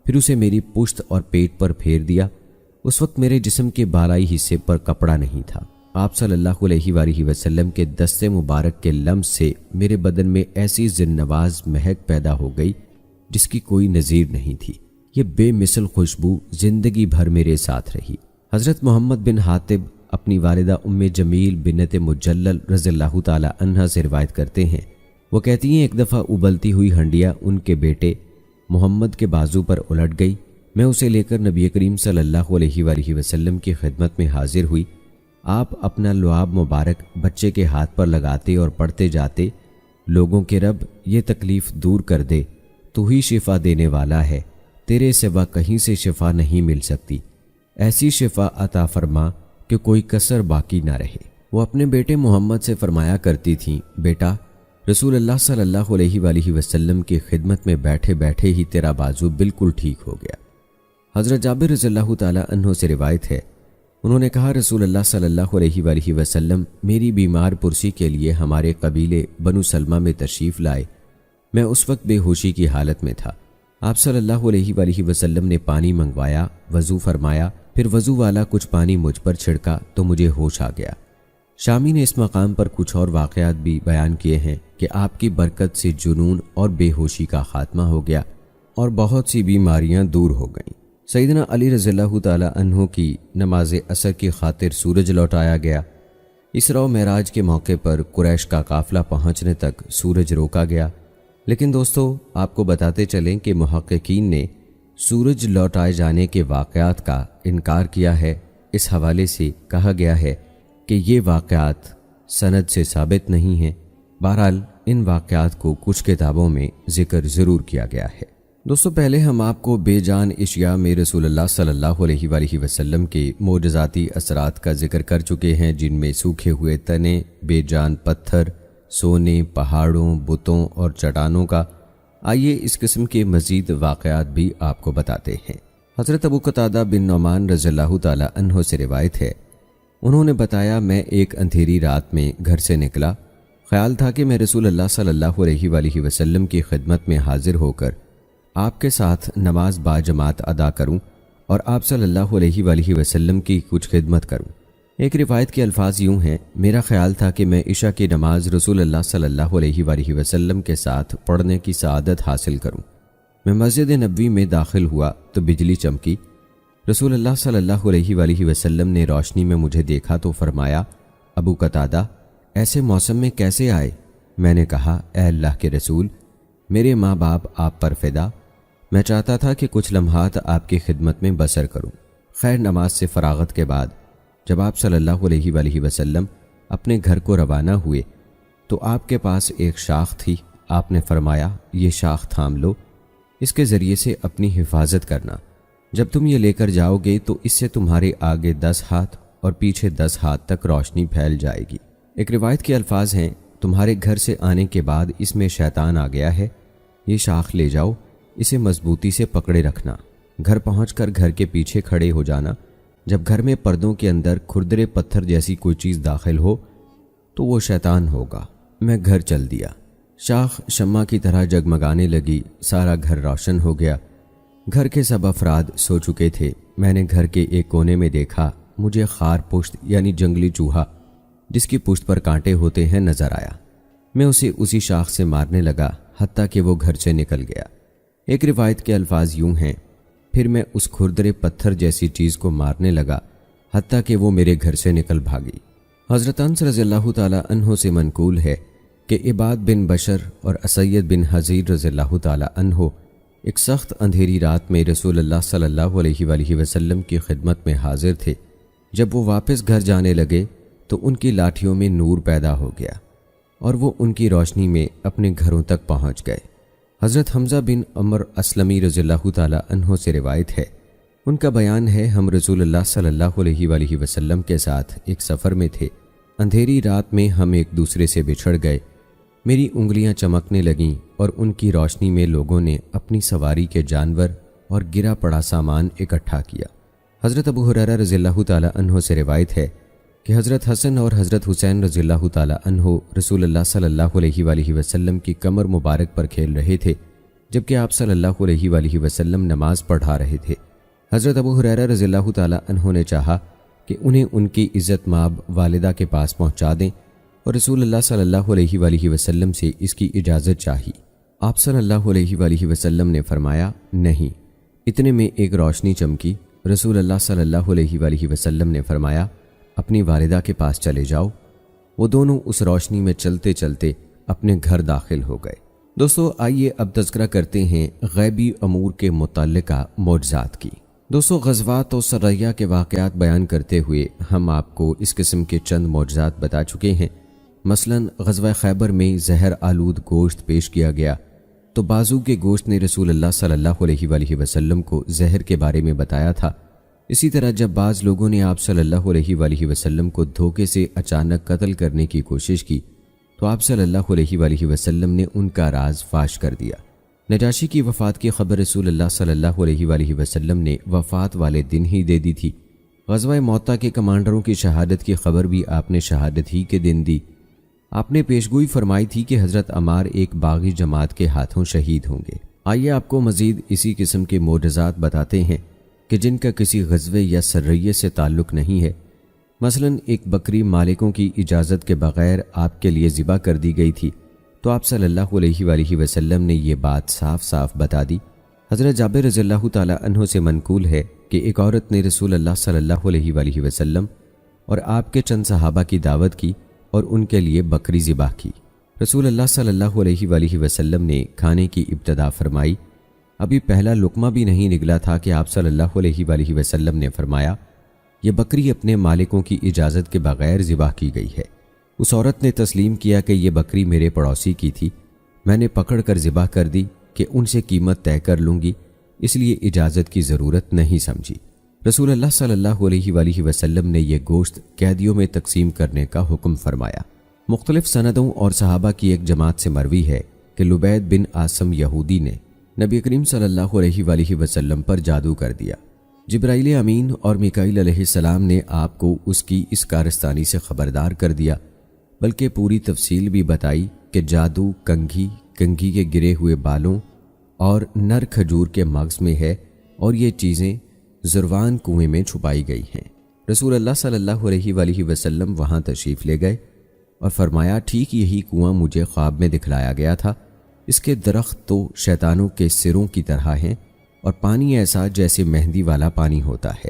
پھر اسے میری پشت اور پیٹ پر پھیر دیا۔ اس وقت میرے جسم کے بالائی حصے پر کپڑا نہیں تھا۔ آپ صلی اللہ علیہ وآلہ وسلم کے دست مبارک کے لمس سے میرے بدن میں ایسی ذنواز مہک پیدا ہو گئی جس کی کوئی نظیر نہیں تھی۔ یہ بے مثل خوشبو زندگی بھر میرے ساتھ رہی۔ حضرت محمد بن حاتب اپنی والدہ ام جمیل بنت مجلل رضی اللہ تعالی عنہا سے روایت کرتے ہیں، وہ کہتی ہیں ایک دفعہ ابلتی ہوئی ہنڈیا ان کے بیٹے محمد کے بازو پر الٹ گئی۔ میں اسے لے کر نبی کریم صلی اللہ علیہ وآلہ وسلم کی خدمت میں حاضر ہوئی۔ آپ اپنا لعاب مبارک بچے کے ہاتھ پر لگاتے اور پڑھتے جاتے، لوگوں کے رب یہ تکلیف دور کر دے، تو ہی شفا دینے والا ہے، تیرے سوا کہیں سے شفا نہیں مل سکتی، ایسی شفا عطا فرما کہ کوئی کسر باقی نہ رہے۔ وہ اپنے بیٹے محمد سے فرمایا کرتی تھیں، بیٹا رسول اللہ صلی اللہ علیہ وآلہ وسلم کی خدمت میں بیٹھے بیٹھے ہی تیرا بازو بالکل ٹھیک ہو گیا۔ حضرت جابر رضی اللہ تعالی عنہ سے روایت ہے، انہوں نے کہا رسول اللہ صلی اللہ علیہ وآلہ وسلم میری بیمار پرسی کے لیے ہمارے قبیلے بنو سلمہ میں تشریف لائے۔ میں اس وقت بے ہوشی کی حالت میں تھا۔ آپ صلی اللہ علیہ وآلہ وسلم نے پانی منگوایا، وضو فرمایا، پھر وضو والا کچھ پانی مجھ پر چھڑکا تو مجھے ہوش آ گیا۔ شامی نے اس مقام پر کچھ اور واقعات بھی بیان کیے ہیں کہ آپ کی برکت سے جنون اور بے ہوشی کا خاتمہ ہو گیا اور بہت سی بیماریاں دور ہو گئیں۔ سیدنا علی رضی اللہ تعالی عنہ کی نماز عصر کی خاطر سورج لوٹایا گیا۔ اسراء و معراج کے موقع پر قریش کا قافلہ پہنچنے تک سورج روکا گیا، لیکن دوستو آپ کو بتاتے چلیں کہ محققین نے سورج لوٹائے جانے کے واقعات کا انکار کیا ہے۔ اس حوالے سے کہا گیا ہے کہ یہ واقعات سند سے ثابت نہیں ہیں۔ بہرحال ان واقعات کو کچھ کتابوں میں ذکر ضرور کیا گیا ہے۔ دوستو پہلے ہم آپ کو بے جان اشیاء میں رسول اللہ صلی اللہ علیہ وآلہ وسلم کے معجزاتی اثرات کا ذکر کر چکے ہیں، جن میں سوکھے ہوئے تنے، بے جان پتھر، سونے، پہاڑوں، بتوں اور چٹانوں کا۔ آئیے اس قسم کے مزید واقعات بھی آپ کو بتاتے ہیں۔ حضرت ابو قتادہ بن نعمان رضی اللہ تعالی عنہ سے روایت ہے، انہوں نے بتایا میں ایک اندھیری رات میں گھر سے نکلا، خیال تھا کہ میں رسول اللہ صلی اللہ علیہ وآلہ وسلم کی خدمت میں حاضر ہو کر آپ کے ساتھ نماز با جماعت ادا کروں اور آپ صلی اللہ علیہ وآلہ وسلم کی کچھ خدمت کروں۔ ایک روایت کے الفاظ یوں ہیں، میرا خیال تھا کہ میں عشاء کی نماز رسول اللہ صلی اللہ علیہ وآلہ وسلم کے ساتھ پڑھنے کی سعادت حاصل کروں۔ میں مسجد نبوی میں داخل ہوا تو بجلی چمکی۔ رسول اللہ صلی اللہ علیہ وآلہ وسلم نے روشنی میں مجھے دیکھا تو فرمایا، ابو قتادہ ایسے موسم میں کیسے آئے؟ میں نے کہا، اے اللہ کے رسول، میرے ماں باپ آپ پر فدا، میں چاہتا تھا کہ کچھ لمحات آپ کی خدمت میں بسر کروں۔ خیر نماز سے فراغت کے بعد جب آپ صلی اللہ علیہ وآلہ وسلم اپنے گھر کو روانہ ہوئے تو آپ کے پاس ایک شاخ تھی۔ آپ نے فرمایا، یہ شاخ تھام لو، اس کے ذریعے سے اپنی حفاظت کرنا، جب تم یہ لے کر جاؤ گے تو اس سے تمہارے آگے 10 ہاتھ اور پیچھے 10 ہاتھ تک روشنی پھیل جائے گی۔ ایک روایت کے الفاظ ہیں، تمہارے گھر سے آنے کے بعد اس میں شیطان آ گیا ہے، یہ شاخ لے جاؤ، اسے مضبوطی سے پکڑے رکھنا، گھر پہنچ کر گھر کے پیچھے کھڑے ہو جانا، جب گھر میں پردوں کے اندر کھردرے پتھر جیسی کوئی چیز داخل ہو تو وہ شیطان ہوگا۔ میں گھر چل دیا، شاخ شمع کی طرح جگمگانے لگی، سارا گھر روشن ہو گیا۔ گھر کے سب افراد سو چکے تھے۔ میں نے گھر کے ایک کونے میں دیکھا، مجھے خار پشت یعنی جنگلی چوہا جس کی پشت پر کانٹے ہوتے ہیں نظر آیا۔ میں اسے اسی شاخ سے مارنے لگا حتیٰ کہ وہ گھر سے نکل گیا۔ ایک روایت کے الفاظ یوں ہیں، پھر میں اس کھردرے پتھر جیسی چیز کو مارنے لگا حتیٰ کہ وہ میرے گھر سے نکل بھاگی۔ حضرت انس رضی اللہ تعالی عنہ سے منقول ہے کہ عباد بن بشر اور اسید بن حضیر رضی اللہ تعالی عنہ ایک سخت اندھیری رات میں رسول اللہ صلی اللہ علیہ وآلہ وسلم کی خدمت میں حاضر تھے۔ جب وہ واپس گھر جانے لگے تو ان کی لاٹھیوں میں نور پیدا ہو گیا اور وہ ان کی روشنی میں اپنے گھروں تک پہنچ گئے۔ حضرت حمزہ بن عمر اسلمی رضی اللہ تعالی عنہ سے روایت ہے، ان کا بیان ہے، ہم رسول اللہ صلی اللہ علیہ وآلہ وسلم کے ساتھ ایک سفر میں تھے۔ اندھیری رات میں ہم ایک دوسرے سے بچھڑ گئے، میری انگلیاں چمکنے لگیں اور ان کی روشنی میں لوگوں نے اپنی سواری کے جانور اور گرا پڑا سامان اکٹھا کیا۔ حضرت ابو ہریرہ رضی اللہ تعالی عنہ سے روایت ہے کہ حضرت حسن اور حضرت حسین رضی اللہ تعالی عنہ رسول اللہ صلی اللہ علیہ وآلہ وسلم کی کمر مبارک پر کھیل رہے تھے، جبکہ آپ صلی اللہ علیہ وآلہ وسلم نماز پڑھا رہے تھے۔ حضرت ابو ہریرہ رضی اللہ تعالی عنہ نے چاہا کہ انہیں ان کی عزت مآب والدہ کے پاس پہنچا دیں اور رسول اللہ صلی اللہ علیہ وآلہ وسلم سے اس کی اجازت چاہی۔ آپ صلی اللہ علیہ وآلہ وسلم نے فرمایا، نہیں۔ اتنے میں ایک روشنی چمکی، رسول اللہ صلی اللہ علیہ وآلہ وسلم نے فرمایا، اپنی والدہ کے پاس چلے جاؤ۔ وہ دونوں اس روشنی میں چلتے چلتے اپنے گھر داخل ہو گئے۔ دوستو آئیے اب تذکرہ کرتے ہیں غیبی امور کے متعلقہ معجزات کی۔ دوستو غزوات و سریہ کے واقعات بیان کرتے ہوئے ہم آپ کو اس قسم کے چند معجزات بتا چکے ہیں۔ مثلاً غزوہ خیبر میں زہر آلود گوشت پیش کیا گیا تو بازو کے گوشت نے رسول اللہ صلی اللہ علیہ وآلہ وسلم کو زہر کے بارے میں بتایا تھا۔ اسی طرح جب بعض لوگوں نے آپ صلی اللہ علیہ وآلہ وسلم کو دھوکے سے اچانک قتل کرنے کی کوشش کی تو آپ صلی اللہ علیہ وآلہ وسلم نے ان کا راز فاش کر دیا۔ نجاشی کی وفات کی خبر رسول اللہ صلی اللہ علیہ وآلہ وسلم نے وفات والے دن ہی دے دی تھی۔ غزوہ معطا کے کمانڈروں کی شہادت کی خبر بھی آپ نے شہادت ہی کے دن دی۔ آپ نے پیشگوئی فرمائی تھی کہ حضرت عمار ایک باغی جماعت کے ہاتھوں شہید ہوں گے۔ آئیے آپ کو مزید اسی قسم کے معجزات بتاتے ہیں کہ جن کا کسی غزوے یا سریے سے تعلق نہیں ہے۔ مثلاً ایک بکری مالکوں کی اجازت کے بغیر آپ کے لیے ذبح کر دی گئی تھی تو آپ صلی اللہ علیہ وآلہ وسلم نے یہ بات صاف صاف بتا دی۔ حضرت جابر رضی اللہ تعالی عنہ سے منقول ہے کہ ایک عورت نے رسول اللہ صلی اللہ علیہ وآلہ وسلم اور آپ کے چند صحابہ کی دعوت کی اور ان کے لیے بکری ذبح کی۔ رسول اللہ صلی اللہ علیہ وآلہ وسلم نے کھانے کی ابتدا فرمائی۔ ابھی پہلا لقمہ بھی نہیں نکلا تھا کہ آپ صلی اللہ علیہ وآلہ وسلم نے فرمایا یہ بکری اپنے مالکوں کی اجازت کے بغیر ذبح کی گئی ہے۔ اس عورت نے تسلیم کیا کہ یہ بکری میرے پڑوسی کی تھی، میں نے پکڑ کر ذبح کر دی کہ ان سے قیمت طے کر لوں گی، اس لیے اجازت کی ضرورت نہیں سمجھی۔ رسول اللہ صلی اللہ علیہ وآلہ وسلم نے یہ گوشت قیدیوں میں تقسیم کرنے کا حکم فرمایا۔ مختلف سندوں اور صحابہ کی ایک جماعت سے مروی ہے کہ لبید بن عاصم یہودی نے نبی کریم صلی اللہ علیہ وآلہ وسلم پر جادو کر دیا۔ جبرائیل امین اور میکائیل علیہ السلام نے آپ کو اس کی اس کارستانی سے خبردار کر دیا، بلکہ پوری تفصیل بھی بتائی کہ جادو کنگھی کے گرے ہوئے بالوں اور نر کھجور کے مغز میں ہے اور یہ چیزیں زروان کنویں میں چھپائی گئی ہیں۔ رسول اللہ صلی اللہ علیہ وآلہ وسلم وہاں تشریف لے گئے اور فرمایا ٹھیک یہی کنواں مجھے خواب میں دکھلایا گیا تھا، اس کے درخت تو شیطانوں کے سروں کی طرح ہیں اور پانی ایسا جیسے مہندی والا پانی ہوتا ہے۔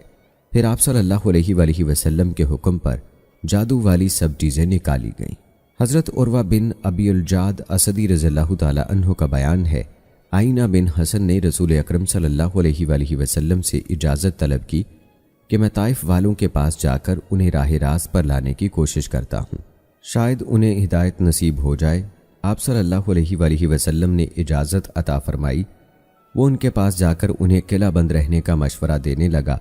پھر آپ صلی اللہ علیہ وآلہ وسلم کے حکم پر جادو والی سب چیزیں نکالی گئیں۔ حضرت عروہ بن ابی الجعد اسدی رضی اللہ تعالی عنہ کا بیان ہے، آئینہ بن حسن نے رسول اکرم صلی اللہ علیہ وآلہ وسلم سے اجازت طلب کی کہ میں طائف والوں کے پاس جا کر انہیں راہ راست پر لانے کی کوشش کرتا ہوں، شاید انہیں ہدایت نصیب ہو جائے۔ آپ صلی اللہ علیہ وآلہ وسلم نے اجازت عطا فرمائی۔ وہ ان کے پاس جا کر انہیں قلعہ بند رہنے کا مشورہ دینے لگا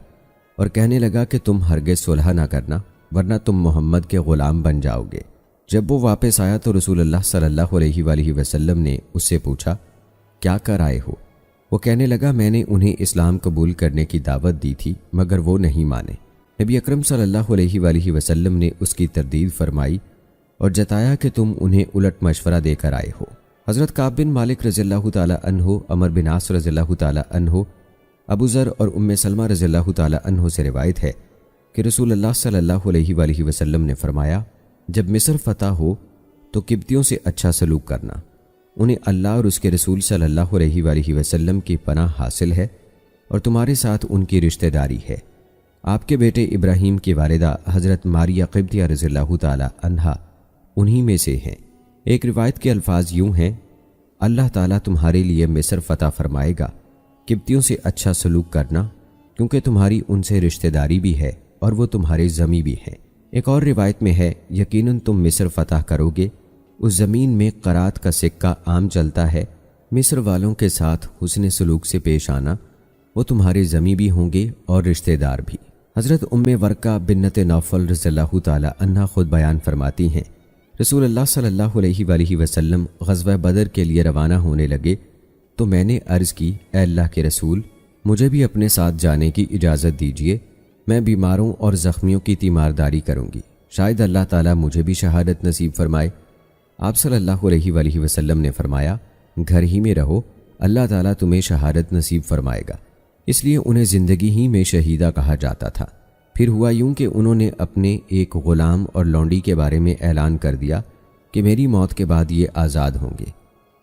اور کہنے لگا کہ تم ہرگز صلح نہ کرنا ورنہ تم محمد کے غلام بن جاؤ گے۔ جب وہ واپس آیا تو رسول اللہ صلی اللہ علیہ وآلہ وسلم نے اس سے پوچھا کیا کر آئے ہو؟ وہ کہنے لگا میں نے انہیں اسلام قبول کرنے کی دعوت دی تھی مگر وہ نہیں مانے۔ نبی اکرم صلی اللہ علیہ وآلہ وسلم نے اس کی تردید فرمائی اور جتایا کہ تم انہیں الٹ مشورہ دے کر آئے ہو۔ حضرت کعب بن مالک رضی اللہ تعالی عنہ، عمر بن عاص رضی اللہ تعالی عنہ، ابو ذر اور ام سلمہ رضی اللہ تعالی عنہ سے روایت ہے کہ رسول اللہ صلی اللہ علیہ وآلہ وسلم نے فرمایا جب مصر فتح ہو تو قبطیوں سے اچھا سلوک کرنا، انہیں اللہ اور اس کے رسول صلی اللہ علیہ وآلہ وسلم کی پناہ حاصل ہے اور تمہارے ساتھ ان کی رشتہ داری ہے۔ آپ کے بیٹے ابراہیم کی والدہ حضرت ماریہ قبطیہ رضی اللہ تعالی عنہا انہی میں سے ہیں۔ ایک روایت کے الفاظ یوں ہیں، اللہ تعالیٰ تمہارے لیے مصر فتح فرمائے گا، قبطیوں سے اچھا سلوک کرنا کیونکہ تمہاری ان سے رشتہ داری بھی ہے اور وہ تمہارے ذمی بھی ہیں۔ ایک اور روایت میں ہے یقیناً تم مصر فتح کرو گے، اس زمین میں قرات کا سکہ عام چلتا ہے، مصر والوں کے ساتھ حسن سلوک سے پیش آنا، وہ تمہارے ذمی بھی ہوں گے اور رشتہ دار بھی۔ حضرت ام ورقہ بنت نوفل رضی اللہ تعالی عنہا خود بیان فرماتی ہیں، رسول اللہ صلی اللہ علیہ وآلہ وسلم غزوہ بدر کے لیے روانہ ہونے لگے تو میں نے عرض کی اے اللہ کے رسول مجھے بھی اپنے ساتھ جانے کی اجازت دیجیے، میں بیماروں اور زخمیوں کی تیمارداری کروں گی، شاید اللہ تعالیٰ مجھے بھی شہادت نصیب فرمائے۔ آپ صلی اللہ علیہ وآلہ وسلم نے فرمایا گھر ہی میں رہو، اللہ تعالیٰ تمہیں شہادت نصیب فرمائے گا، اس لیے انہیں زندگی ہی میں شہیدہ کہا جاتا تھا۔ پھر ہوا یوں کہ انہوں نے اپنے ایک غلام اور لونڈی کے بارے میں اعلان کر دیا کہ میری موت کے بعد یہ آزاد ہوں گے۔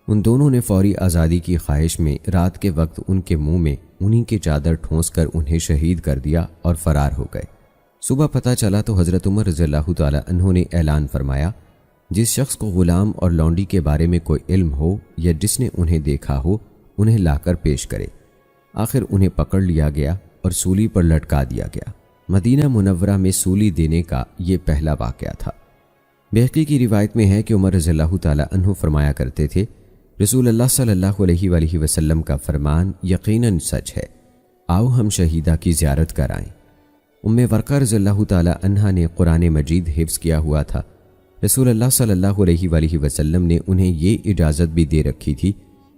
ان دونوں نے فوری آزادی کی خواہش میں رات کے وقت ان کے منہ میں انہی کی چادر ٹھونس کر انہیں شہید کر دیا اور فرار ہو گئے۔ صبح پتہ چلا تو حضرت عمر رضی اللہ تعالیٰ عنہ نے اعلان فرمایا، جس شخص کو غلام اور لونڈی کے بارے میں کوئی علم ہو یا جس نے انہیں دیکھا ہو انہیں لا کر پیش کرے۔ آخر انہیں پکڑ لیا گیا اور سولی پر لٹکا دیا گیا۔ مدینہ منورہ میں سولی دینے کا یہ پہلا واقعہ تھا۔ بہقی کی روایت میں ہے کہ عمر رضی اللہ تعالیٰ عنہ فرمایا کرتے تھے، رسول اللہ صلی اللہ علیہ وآلہ وسلم کا فرمان یقیناً سچ ہے، آؤ ہم شہیدہ کی زیارت کرائیں۔ ورقہ رضی اللہ تعالیٰ عنہا نے قرآن مجید حفظ کیا ہوا تھا۔ رسول اللہ صلی اللہ علیہ وآلہ وسلم نے انہیں یہ اجازت بھی دے رکھی تھی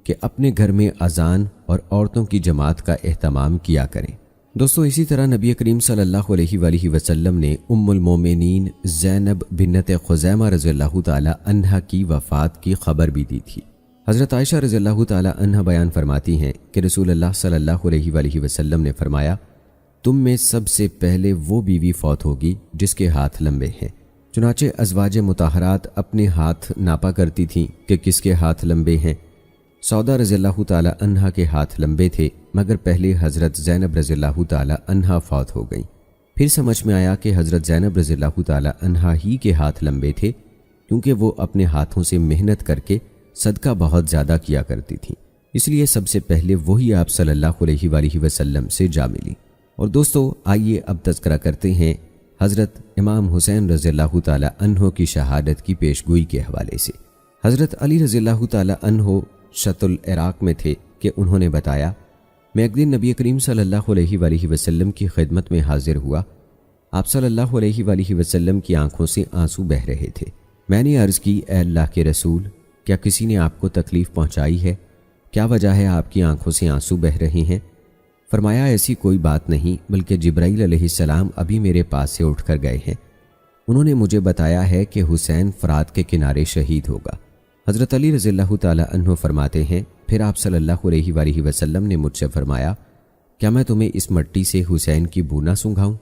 کہ اپنے گھر میں اذان اور عورتوں کی جماعت کا اہتمام کیا کریں۔ دوستو، اسی طرح نبی کریم صلی اللہ علیہ وآلہ وسلم نے المومنین زینب بنت خزیمہ رضی اللہ تعالیٰ عنہا کی وفات کی خبر بھی دی تھی۔ حضرت عائشہ رضی اللہ تعالیٰ عنہا بیان فرماتی ہیں کہ رسول اللہ صلی اللہ علیہ وآلہ وسلم نے فرمایا، تم میں سب سے پہلے وہ بیوی فوت ہوگی جس کے ہاتھ لمبے ہیں۔ چنانچہ ازواج مطہرات اپنے ہاتھ ناپا کرتی تھیں کہ کس کے ہاتھ لمبے ہیں۔ سودا رضی اللہ تعالیٰ عنہا کے ہاتھ لمبے تھے، مگر پہلے حضرت زینب رضی اللہ تعالیٰ عنہا فوت ہو گئیں۔ پھر سمجھ میں آیا کہ حضرت زینب رضی اللہ تعالیٰ عنہا ہی کے ہاتھ لمبے تھے، کیونکہ وہ اپنے ہاتھوں سے محنت کر کے صدقہ بہت زیادہ کیا کرتی تھیں، اس لیے سب سے پہلے وہی آپ صلی اللہ علیہ وآلہ وسلم سے جا ملی۔ اور دوستو، آئیے اب تذکرہ کرتے ہیں حضرت امام حسین رضی اللہ تعالیٰ عنہ کی شہادت کی پیشگوئی کے حوالے سے۔ حضرت علی رضی اللہ تعالیٰ عنہ شط العراق میں تھے کہ انہوں نے بتایا، میں ایک دن نبی کریم صلی اللہ علیہ وآلہ وسلم کی خدمت میں حاضر ہوا۔ آپ صلی اللہ علیہ وآلہ وسلم کی آنکھوں سے آنسو بہہ رہے تھے۔ میں نے عرض کی، اے اللہ کے رسول، کیا کسی نے آپ کو تکلیف پہنچائی ہے؟ کیا وجہ ہے آپ کی آنکھوں سے آنسو بہہ رہے ہیں؟ فرمایا، ایسی کوئی بات نہیں، بلکہ جبرائیل علیہ السلام ابھی میرے پاس سے اٹھ کر گئے ہیں۔ انہوں نے مجھے بتایا ہے کہ حسین فرات کے کنارے شہید ہوگا۔ حضرت علی رضی اللہ تعالیٰ عنہ فرماتے ہیں، پھر آپ صلی اللہ علیہ وآلہ وسلم نے مجھ سے فرمایا، کیا میں تمہیں اس مٹی سے حسین کی بو نہ سونگھاؤں؟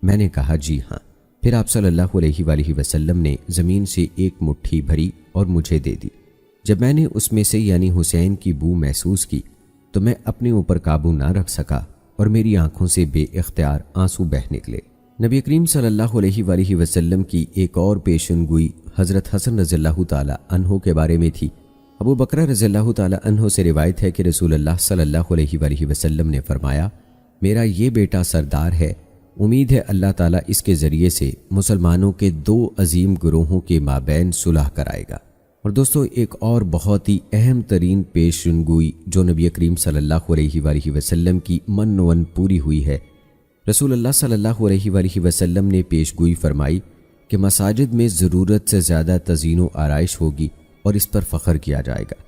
میں نے کہا، جی ہاں۔ پھر آپ صلی اللہ علیہ وآلہ وسلم نے زمین سے ایک مٹھی بھری اور مجھے دے دی۔ جب میں نے اس میں سے یعنی حسین کی بو محسوس کی تو میں اپنے اوپر قابو نہ رکھ سکا اور میری آنکھوں سے بے اختیار آنسو بہہ نکلے۔ نبی کریم صلی اللہ علیہ وآلہ وسلم کی ایک اور پیشن گوئی حضرت حسن رضی اللہ تعالیٰ عنہ کے بارے میں تھی۔ ابو بکر رضی اللہ تعالیٰ عنہ سے روایت ہے کہ رسول اللہ صلی اللہ علیہ وآلہ وسلم نے فرمایا، میرا یہ بیٹا سردار ہے، امید ہے اللہ تعالیٰ اس کے ذریعے سے مسلمانوں کے دو عظیم گروہوں کے مابین صلح کرائے گا۔ اور دوستو، ایک اور بہت ہی اہم ترین پیشن گوئی جو نبی کریم صلی اللہ علیہ وآلہ وسلم کی من ون پوری ہوئی ہے۔ رسول اللہ صلی اللہ علیہ وآلہ وسلم نے پیش گوئی فرمائی کہ مساجد میں ضرورت سے زیادہ تزئین و آرائش ہوگی اور اس پر فخر کیا جائے گا۔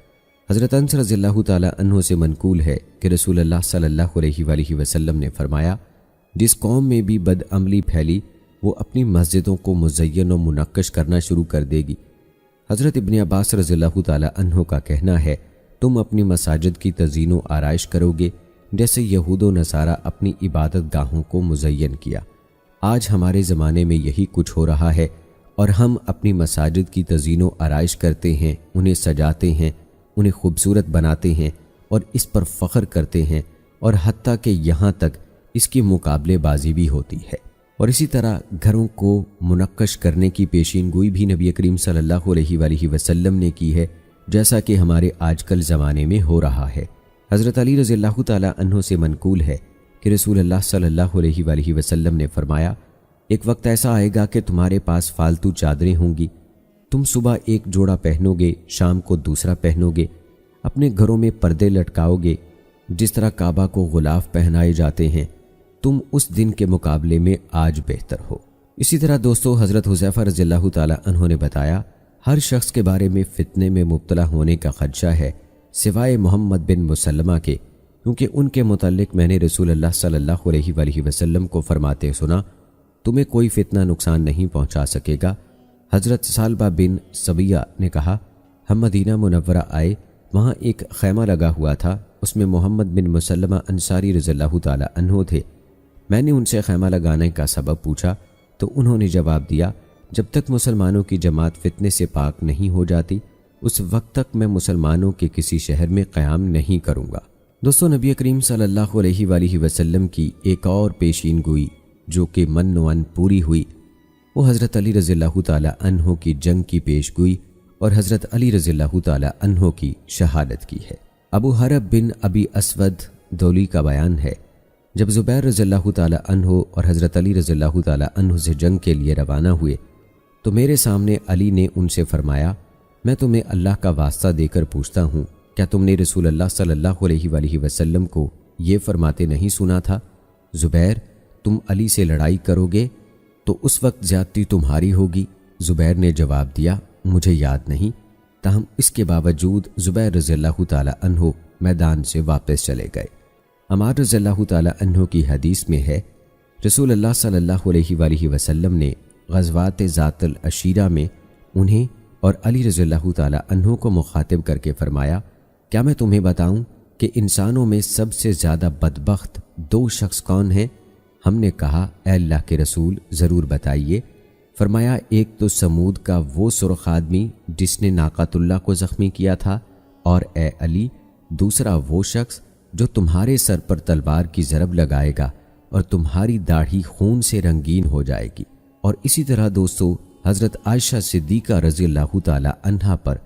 حضرت انس رضی اللہ تعالیٰ عنہ سے منقول ہے کہ رسول اللہ صلی اللہ علیہ وآلہ وسلم نے فرمایا، جس قوم میں بھی بدعملی پھیلی وہ اپنی مسجدوں کو مزین و منقش کرنا شروع کر دے گی۔ حضرت ابن عباس رضی اللہ تعالیٰ عنہ کا کہنا ہے، تم اپنی مساجد کی تزئین و آرائش کرو گے جیسے یہود و نصارہ اپنی عبادت گاہوں کو مزین کیا۔ آج ہمارے زمانے میں یہی کچھ ہو رہا ہے اور ہم اپنی مساجد کی تزئین و آرائش کرتے ہیں، انہیں سجاتے ہیں، انہیں خوبصورت بناتے ہیں اور اس پر فخر کرتے ہیں، اور حتیٰ کہ یہاں تک اس کی مقابلے بازی بھی ہوتی ہے۔ اور اسی طرح گھروں کو منقش کرنے کی پیشین گوئی بھی نبی کریم صلی اللہ علیہ وآلہ وسلم نے کی ہے، جیسا کہ ہمارے آج کل زمانے میں ہو رہا ہے۔ حضرت علی رضی اللہ تعالیٰ عنہ سے منقول ہے کہ رسول اللہ صلی اللہ علیہ وآلہ وسلم نے فرمایا، ایک وقت ایسا آئے گا کہ تمہارے پاس فالتو چادریں ہوں گی، تم صبح ایک جوڑا پہنو گے، شام کو دوسرا پہنو گے، اپنے گھروں میں پردے لٹکاؤ گے جس طرح کعبہ کو غلاف پہنائے جاتے ہیں، تم اس دن کے مقابلے میں آج بہتر ہو۔ اسی طرح دوستو، حضرت حذیفہ رضی اللہ تعالیٰ عنہ نے بتایا، ہر شخص کے بارے میں فتنے میں مبتلا ہونے کا خدشہ ہے سوائے محمد بن مسلمہ کے، کیونکہ ان کے متعلق میں نے رسول اللہ صلی اللہ علیہ وآلہ وسلم کو فرماتے سنا، تمہیں کوئی فتنہ نقصان نہیں پہنچا سکے گا۔ حضرت ثعلبہ بن صبیہ نے کہا، ہم مدینہ منورہ آئے، وہاں ایک خیمہ لگا ہوا تھا، اس میں محمد بن مسلمہ انصاری رضی اللہ تعالیٰ عنہ تھے۔ میں نے ان سے خیمہ لگانے کا سبب پوچھا تو انہوں نے جواب دیا، جب تک مسلمانوں کی جماعت فتنے سے پاک نہیں ہو جاتی اس وقت تک میں مسلمانوں کے کسی شہر میں قیام نہیں کروں گا۔ دوستو، نبی کریم صلی اللہ علیہ وآلہ وسلم کی ایک اور پیشین گوئی جو کہ من و ان پوری ہوئی وہ حضرت علی رضی اللہ تعالیٰ عنہ کی جنگ کی پیش گوئی اور حضرت علی رضی اللہ تعالیٰ عنہ کی شہادت کی ہے۔ ابو حرب بن ابی اسود دولی کا بیان ہے، جب زبیر رضی اللہ تعالیٰ عنہ اور حضرت علی رضی اللہ تعالیٰ عنہ سے جنگ کے لیے روانہ ہوئے تو میرے سامنے علی نے ان سے فرمایا، میں تمہیں اللہ کا واسطہ دے کر پوچھتا ہوں، کیا تم نے رسول اللہ صلی اللہ علیہ وآلہ وسلم کو یہ فرماتے نہیں سنا تھا، زبیر تم علی سے لڑائی کرو گے تو اس وقت زیادتی تمہاری ہوگی؟ زبیر نے جواب دیا، مجھے یاد نہیں، تاہم اس کے باوجود زبیر رضی اللہ تعالیٰ عنہ میدان سے واپس چلے گئے۔ عمار رضی اللہ تعالیٰ عنہ کی حدیث میں ہے، رسول اللہ صلی اللہ علیہ وآلہ وسلم نے غزوات ذات العشیرہ میں انہیں اور علی رضی اللہ تعالیٰ عنہ کو مخاطب کر کے فرمایا، کیا میں تمہیں بتاؤں کہ انسانوں میں سب سے زیادہ بدبخت 2 شخص کون ہیں؟ ہم نے کہا، اے اللہ کے رسول ضرور بتائیے۔ فرمایا، ایک تو سمود کا وہ سرخ آدمی جس نے ناقۃ اللہ کو زخمی کیا تھا، اور اے علی دوسرا وہ شخص جو تمہارے سر پر تلوار کی ضرب لگائے گا اور تمہاری داڑھی خون سے رنگین ہو جائے گی۔ اور اسی طرح دوستو حضرت عائشہ صدیقہ رضی اللہ تعالی عنہا پر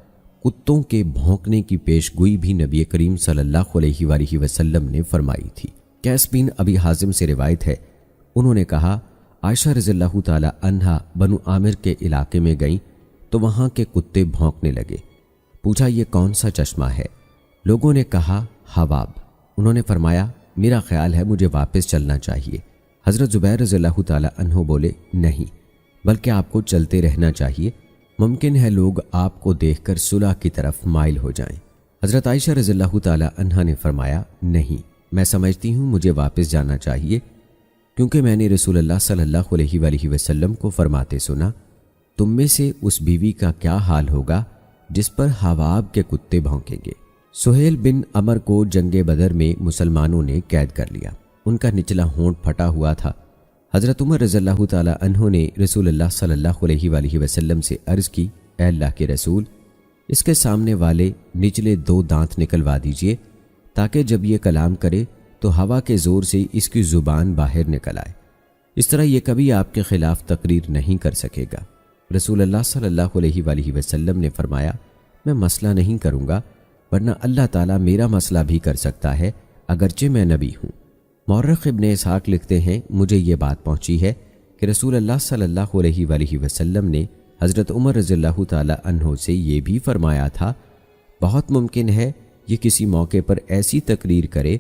کتوں کے بھونکنے کی پیش گوئی بھی نبی کریم صلی اللہ علیہ وآلہ وسلم نے فرمائی تھی۔ قیس بن ابی حازم سے روایت ہے، انہوں نے کہا، عائشہ رضی اللہ تعالی عنہا بنو عامر کے علاقے میں گئیں تو وہاں کے کتے بھونکنے لگے۔ پوچھا، یہ کون سا چشمہ ہے؟ لوگوں نے کہا، حواب۔ انہوں نے فرمایا، میرا خیال ہے مجھے واپس چلنا چاہیے۔ حضرت زبیر رضی اللہ تعالی عنہ بولے، نہیں، بلکہ آپ کو چلتے رہنا چاہیے، ممکن ہے لوگ آپ کو دیکھ کر صلح کی طرف مائل ہو جائیں۔ حضرت عائشہ رضی اللہ تعالی عنہا نے فرمایا، نہیں، میں سمجھتی ہوں مجھے واپس جانا چاہیے، کیونکہ میں نے رسول اللہ صلی اللہ علیہ وآلہ وسلم کو فرماتے سنا، تم میں سے اس بیوی کا کیا حال ہوگا جس پر حواب کے کتے بھونکیں گے۔ سہیل بن عمر کو جنگ بدر میں مسلمانوں نے قید کر لیا، ان کا نچلا ہونٹ پھٹا ہوا تھا۔ حضرت عمر رضی اللہ تعالی عنہ نے رسول اللہ صلی اللہ علیہ وآلہ وسلم سے عرض کی، اے اللہ کے رسول، اس کے سامنے والے نچلے 2 دانت نکلوا دیجئے تاکہ جب یہ کلام کرے تو ہوا کے زور سے اس کی زبان باہر نکل آئے، اس طرح یہ کبھی آپ کے خلاف تقریر نہیں کر سکے گا۔ رسول اللہ صلی اللہ علیہ وآلہ وسلم نے فرمایا، میں مسئلہ نہیں کروں گا، ورنہ اللہ تعالیٰ میرا مسئلہ بھی کر سکتا ہے اگرچہ میں نبی ہوں۔ مورخ ابن اسحاق لکھتے ہیں، مجھے یہ بات پہنچی ہے کہ رسول اللہ صلی اللہ علیہ وآلہ وسلم نے حضرت عمر رضی اللہ تعالی عنہ سے یہ بھی فرمایا تھا، بہت ممکن ہے یہ کسی موقع پر ایسی تقریر کرے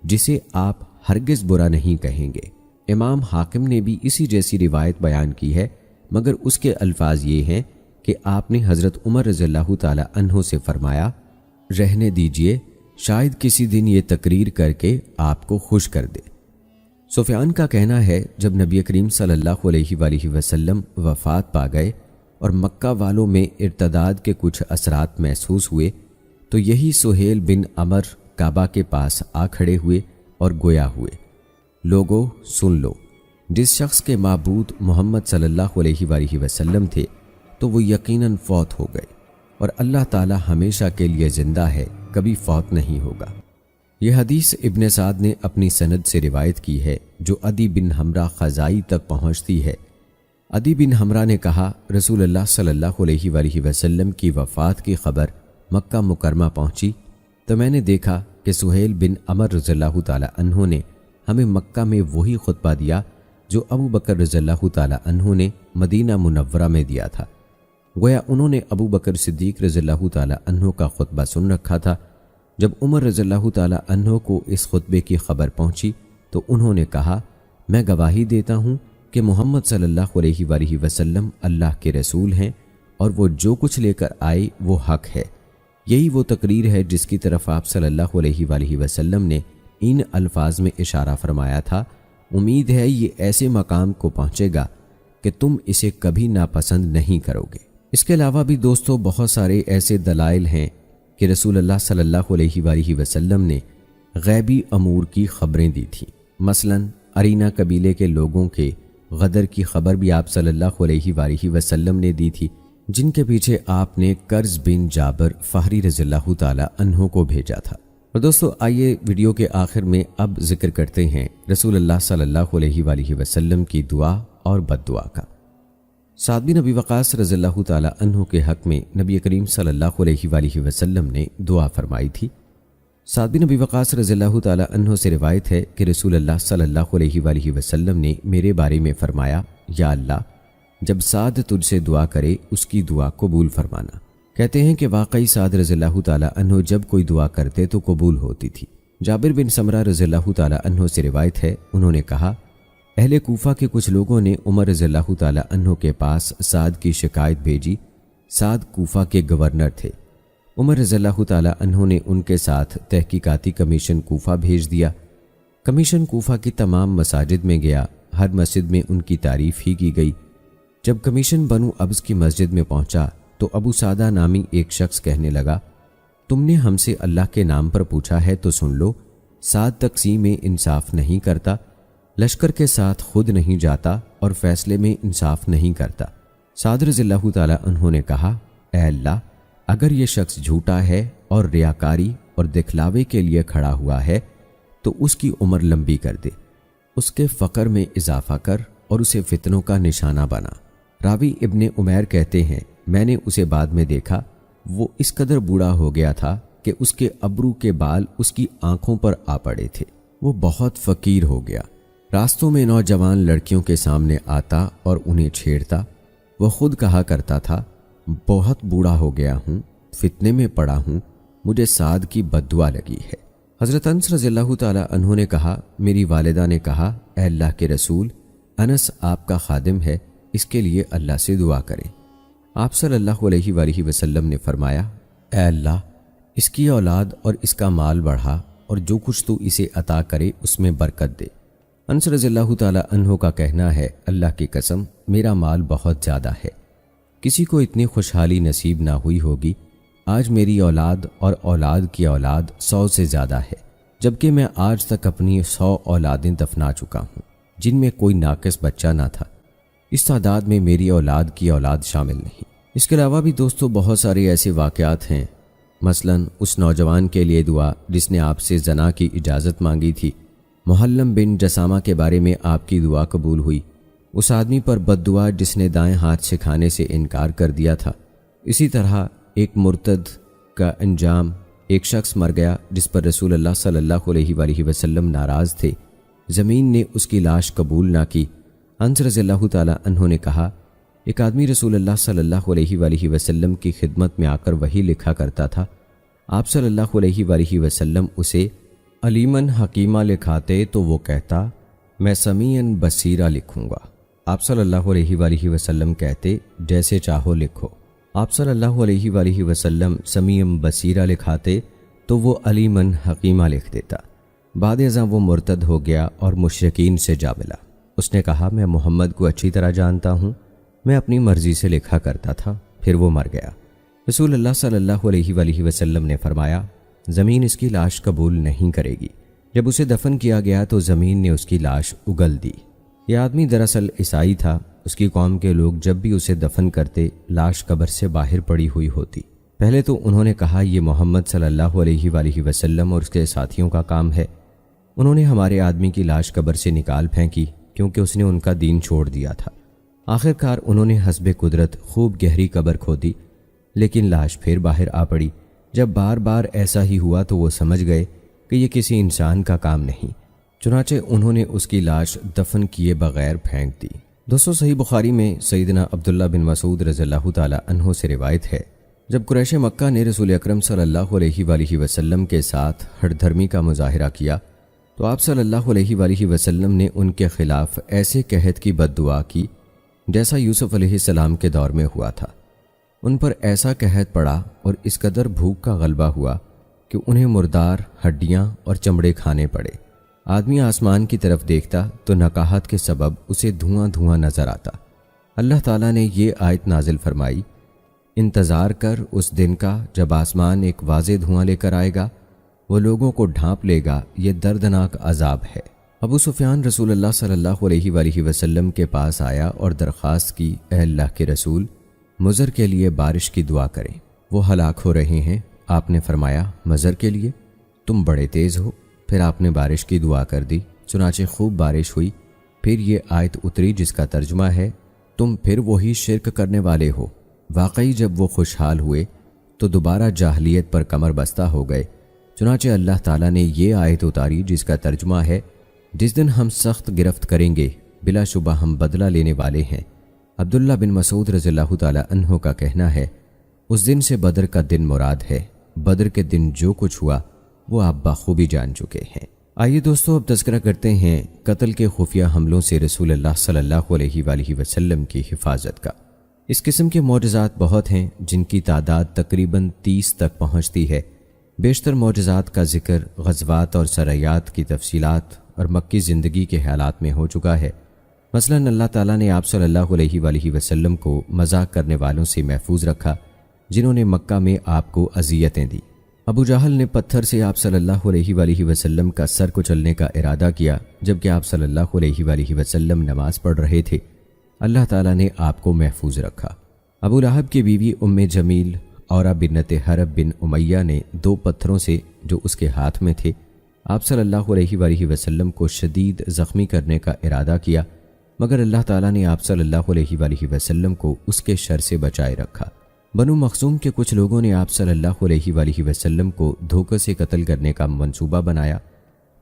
جسے آپ ہرگز برا نہیں کہیں گے۔ امام حاکم نے بھی اسی جیسی روایت بیان کی ہے، مگر اس کے الفاظ یہ ہیں کہ آپ نے حضرت عمر رضی اللہ تعالی عنہ سے فرمایا، رہنے دیجئے، شاید کسی دن یہ تقریر کر کے آپ کو خوش کر دے۔ سفیان کا کہنا ہے، جب نبی کریم صلی اللہ علیہ وآلہ وسلم وفات پا گئے اور مکہ والوں میں ارتداد کے کچھ اثرات محسوس ہوئے تو یہی سہیل بن عمر کعبہ کے پاس آ کھڑے ہوئے اور گویا ہوئے، لوگو سن لو، جس شخص کے معبود محمد صلی اللہ علیہ وآلہ وسلم تھے تو وہ یقیناً فوت ہو گئے، اور اللہ تعالی ہمیشہ کے لیے زندہ ہے، کبھی فوت نہیں ہوگا۔ یہ حدیث ابن سعد نے اپنی سند سے روایت کی ہے جو عدی بن حمرہ خزائی تک پہنچتی ہے۔ عدی بن حمرہ نے کہا، رسول اللہ صلی اللہ علیہ وآلہ وسلم کی وفات کی خبر مکہ مکرمہ پہنچی تو میں نے دیکھا کہ سہیل بن عمر رضی اللہ تعالی عنہ نے ہمیں مکہ میں وہی خطبہ دیا جو ابو بکر رضی اللہ تعالی عنہ نے مدینہ منورہ میں دیا تھا۔ گویا انہوں نے ابو بکر صدیق رضی اللہ تعالی عنہ کا خطبہ سن رکھا تھا۔ جب عمر رضی اللہ تعالی عنہ کو اس خطبے کی خبر پہنچی تو انہوں نے کہا، میں گواہی دیتا ہوں کہ محمد صلی اللہ علیہ وآلہ وسلم اللہ کے رسول ہیں، اور وہ جو کچھ لے کر آئے وہ حق ہے۔ یہی وہ تقریر ہے جس کی طرف آپ صلی اللہ علیہ وآلہ وسلم نے ان الفاظ میں اشارہ فرمایا تھا، امید ہے یہ ایسے مقام کو پہنچے گا کہ تم اسے کبھی ناپسند نہیں کرو گے۔ اس کے علاوہ بھی دوستو بہت سارے ایسے دلائل ہیں کہ رسول اللہ صلی اللہ علیہ وآلہ وسلم نے غیبی امور کی خبریں دی تھیں۔ مثلاً ارینہ قبیلے کے لوگوں کے غدر کی خبر بھی آپ صلی اللہ علیہ وآلہ وسلم نے دی تھی، جن کے پیچھے آپ نے کرز بن جابر فہری رضی اللہ تعالی عنہ کو بھیجا تھا۔ اور دوستو آئیے ویڈیو کے آخر میں اب ذکر کرتے ہیں رسول اللہ صلی اللہ علیہ وآلہ وسلم کی دعا اور بد دعا کا۔ سعد بن ابی وقاص رضی اللہ تعالی عنہ کے حق میں نبی کریم صلی اللہ علیہ وآلہ وسلم نے دعا فرمائی تھی۔ سعد بن ابی وقاص رضی اللہ تعالی عنہ سے روایت ہے کہ رسول اللہ صلی اللہ علیہ وآلہ وسلم نے میرے بارے میں فرمایا، یا اللہ جب سعد تجھ سے دعا کرے اس کی دعا قبول فرمانا۔ کہتے ہیں کہ واقعی سعد رضی اللہ تعالی عنہ جب کوئی دعا کرتے تو قبول ہوتی تھی۔ جابر بن سمرہ رضی اللہ تعالی عنہ سے روایت ہے، انہوں نے کہا اہل کوفہ کے کچھ لوگوں نے عمر رضی اللہ تعالی عنہ کے پاس سعد کی شکایت بھیجی۔ سعد کوفہ کے گورنر تھے۔ عمر رضی اللہ تعالی عنہ نے ان کے ساتھ تحقیقاتی کمیشن کوفہ بھیج دیا۔ کمیشن کوفہ کی تمام مساجد میں گیا، ہر مسجد میں ان کی تعریف ہی کی گئی۔ جب کمیشن بنو ابز کی مسجد میں پہنچا تو ابو سعدہ نامی ایک شخص کہنے لگا، تم نے ہم سے اللہ کے نام پر پوچھا ہے تو سن لو، سعد تقسیم میں انصاف نہیں کرتا، لشکر کے ساتھ خود نہیں جاتا اور فیصلے میں انصاف نہیں کرتا۔ سعد رضی اللہ تعالی عنہ نے کہا، اے اللہ اگر یہ شخص جھوٹا ہے اور ریاکاری اور دکھلاوے کے لیے کھڑا ہوا ہے تو اس کی عمر لمبی کر دے، اس کے فقر میں اضافہ کر اور اسے فتنوں کا نشانہ بنا۔ راوی ابن عمیر کہتے ہیں میں نے اسے بعد میں دیکھا، وہ اس قدر بوڑھا ہو گیا تھا کہ اس کے ابرو کے بال اس کی آنکھوں پر آ پڑے تھے، وہ بہت فقیر ہو گیا۔ راستوں میں نوجوان لڑکیوں کے سامنے آتا اور انہیں چھیڑتا۔ وہ خود کہا کرتا تھا، بہت بوڑھا ہو گیا ہوں، فتنے میں پڑا ہوں، مجھے سعد کی بد دعا لگی ہے۔ حضرت انس رضی اللہ تعالی عنہ نے کہا، میری والدہ نے کہا، اے اللہ کے رسول، انس آپ کا خادم ہے، اس کے لیے اللہ سے دعا کریں۔ آپ صلی اللہ علیہ وآلہ وسلم نے فرمایا، اے اللہ اس کی اولاد اور اس کا مال بڑھا اور جو کچھ تو اسے عطا کرے اس میں برکت دے۔ انس رضی اللہ تعالی عنہ کا کہنا ہے، اللہ کی قسم میرا مال بہت زیادہ ہے، کسی کو اتنی خوشحالی نصیب نہ ہوئی ہوگی۔ آج میری اولاد اور اولاد کی اولاد 100 سے زیادہ ہے، جبکہ میں آج تک اپنی 100 اولادیں دفنا چکا ہوں جن میں کوئی ناقص بچہ نہ تھا۔ اس تعداد میں میری اولاد کی اولاد شامل نہیں۔ اس کے علاوہ بھی دوستو بہت سارے ایسے واقعات ہیں، مثلا اس نوجوان کے لیے دعا جس نے آپ سے زنا کی اجازت مانگی تھی۔ محلم بن جسامہ کے بارے میں آپ کی دعا قبول ہوئی۔ اس آدمی پر بد دعا جس نے دائیں ہاتھ سے کھانے سے انکار کر دیا تھا۔ اسی طرح ایک مرتد کا انجام، ایک شخص مر گیا جس پر رسول اللہ صلی اللہ علیہ وآلہ وسلم ناراض تھے، زمین نے اس کی لاش قبول نہ کی۔ انس رضی اللہ تعالی عنہ نے کہا، ایک آدمی رسول اللہ صلی اللہ علیہ وآلہ وسلم کی خدمت میں آ کر وہی لکھا کرتا تھا۔ آپ صلی اللہ علیہ وآلہ وسلم اسے علیمن حکیمہ لکھاتے تو وہ کہتا، میں سمیعن بصیرہ لکھوں گا۔ آپ صلی اللہ علیہ وآلہ وسلم کہتے، جیسے چاہو لکھو۔ آپ صلی اللہ علیہ وآلہ وسلم سمیعن بصیرہ لکھاتے تو وہ علیمن حکیمہ لکھ دیتا۔ بعد ازاں وہ مرتد ہو گیا اور مشرکین سے جا ملا۔ اس نے کہا، میں محمد کو اچھی طرح جانتا ہوں، میں اپنی مرضی سے لکھا کرتا تھا، پھر وہ مر گیا۔ رسول اللہ صلی اللہ علیہ وآلہ وسلم نے فرمایا، زمین اس کی لاش قبول نہیں کرے گی۔ جب اسے دفن کیا گیا تو زمین نے اس کی لاش اگل دی۔ یہ آدمی دراصل عیسائی تھا۔ اس کی قوم کے لوگ جب بھی اسے دفن کرتے لاش قبر سے باہر پڑی ہوئی ہوتی۔ پہلے تو انہوں نے کہا یہ محمد صلی اللہ علیہ وآلہ وسلم اور اس کے ساتھیوں کا کام ہے۔ انہوں نے ہمارے آدمی کی لاش قبر سے نکال پھینکی کیونکہ اس نے ان کا دین چھوڑ دیا تھا۔ آخر کار انہوں نے حسب قدرت خوب گہری قبر کھودی، لیکن لاش پھر باہر آ پڑی۔ جب بار بار ایسا ہی ہوا تو وہ سمجھ گئے کہ یہ کسی انسان کا کام نہیں، چنانچہ انہوں نے اس کی لاش دفن کیے بغیر پھینک دی۔ دوستو صحیح بخاری میں سیدنا عبداللہ بن مسعود رضی اللہ تعالی عنہ سے روایت ہے، جب قریش مکہ نے رسول اکرم صلی اللہ علیہ وآلہ وسلم کے ساتھ ہٹ دھرمی کا مظاہرہ کیا تو آپ صلی اللہ علیہ وآلہ وسلم نے ان کے خلاف ایسے قحط کی بد دعا کی جیسا یوسف علیہ السلام کے دور میں ہوا تھا۔ ان پر ایسا قحط پڑا اور اس قدر بھوک کا غلبہ ہوا کہ انہیں مردار، ہڈیاں اور چمڑے کھانے پڑے۔ آدمی آسمان کی طرف دیکھتا تو نکاہت کے سبب اسے دھواں دھواں نظر آتا۔ اللہ تعالیٰ نے یہ آیت نازل فرمائی، انتظار کر اس دن کا جب آسمان ایک واضح دھواں لے کر آئے گا، وہ لوگوں کو ڈھانپ لے گا، یہ دردناک عذاب ہے۔ ابو سفیان رسول اللہ صلی اللہ علیہ وآلہ وسلم کے پاس آیا اور درخواست کی، اے اللہ کے رسول، مضر کے لیے بارش کی دعا کریں، وہ ہلاک ہو رہے ہیں۔ آپ نے فرمایا، مضر کے لیے؟ تم بڑے تیز ہو۔ پھر آپ نے بارش کی دعا کر دی، چنانچہ خوب بارش ہوئی۔ پھر یہ آیت اتری جس کا ترجمہ ہے تم پھر وہی شرک کرنے والے ہو۔ واقعی جب وہ خوشحال ہوئے تو دوبارہ جاہلیت پر کمر بستہ ہو گئے۔ چنانچہ اللہ تعالیٰ نے یہ آیت اتاری جس کا ترجمہ ہے جس دن ہم سخت گرفت کریں گے بلا شبہ ہم بدلہ لینے والے ہیں۔ عبداللہ بن مسعود رضی اللہ تعالیٰ عنہ کا کہنا ہے اس دن سے بدر کا دن مراد ہے۔ بدر کے دن جو کچھ ہوا وہ آپ بخوبی جان چکے ہیں۔ آئیے دوستو اب تذکرہ کرتے ہیں قتل کے خفیہ حملوں سے رسول اللہ صلی اللہ علیہ وآلہ وسلم کی حفاظت کا۔ اس قسم کے معجزات بہت ہیں جن کی تعداد تقریباً 30 تک پہنچتی ہے۔ بیشتر معجزات کا ذکر غزوات اور سرایات کی تفصیلات اور مکی زندگی کے حالات میں ہو چکا ہے۔ مثلاً اللہ تعالیٰ نے آپ صلی اللہ علیہ وآلہ وسلم کو مذاق کرنے والوں سے محفوظ رکھا جنہوں نے مکہ میں آپ کو اذیتیں دی۔ ابو جہل نے پتھر سے آپ صلی اللہ علیہ وآلہ وسلم کا سر کچلنے کا ارادہ کیا جبکہ آپ صلی اللہ علیہ وآلہ وسلم نماز پڑھ رہے تھے۔ اللہ تعالیٰ نے آپ کو محفوظ رکھا۔ ابو لہب کی بیوی ام جمیل اورا بنت حرب بن امیہ نے 2 پتھروں سے جو اس کے ہاتھ میں تھے آپ صلی اللہ علیہ وآلہ وسلم کو شدید زخمی کرنے کا ارادہ کیا، مگر اللہ تعالیٰ نے آپ صلی اللہ علیہ وآلہ وسلم کو اس کے شر سے بچائے رکھا۔ بنو مخزوم کے کچھ لوگوں نے آپ صلی اللہ علیہ وآلہ وسلم کو دھوکے سے قتل کرنے کا منصوبہ بنایا،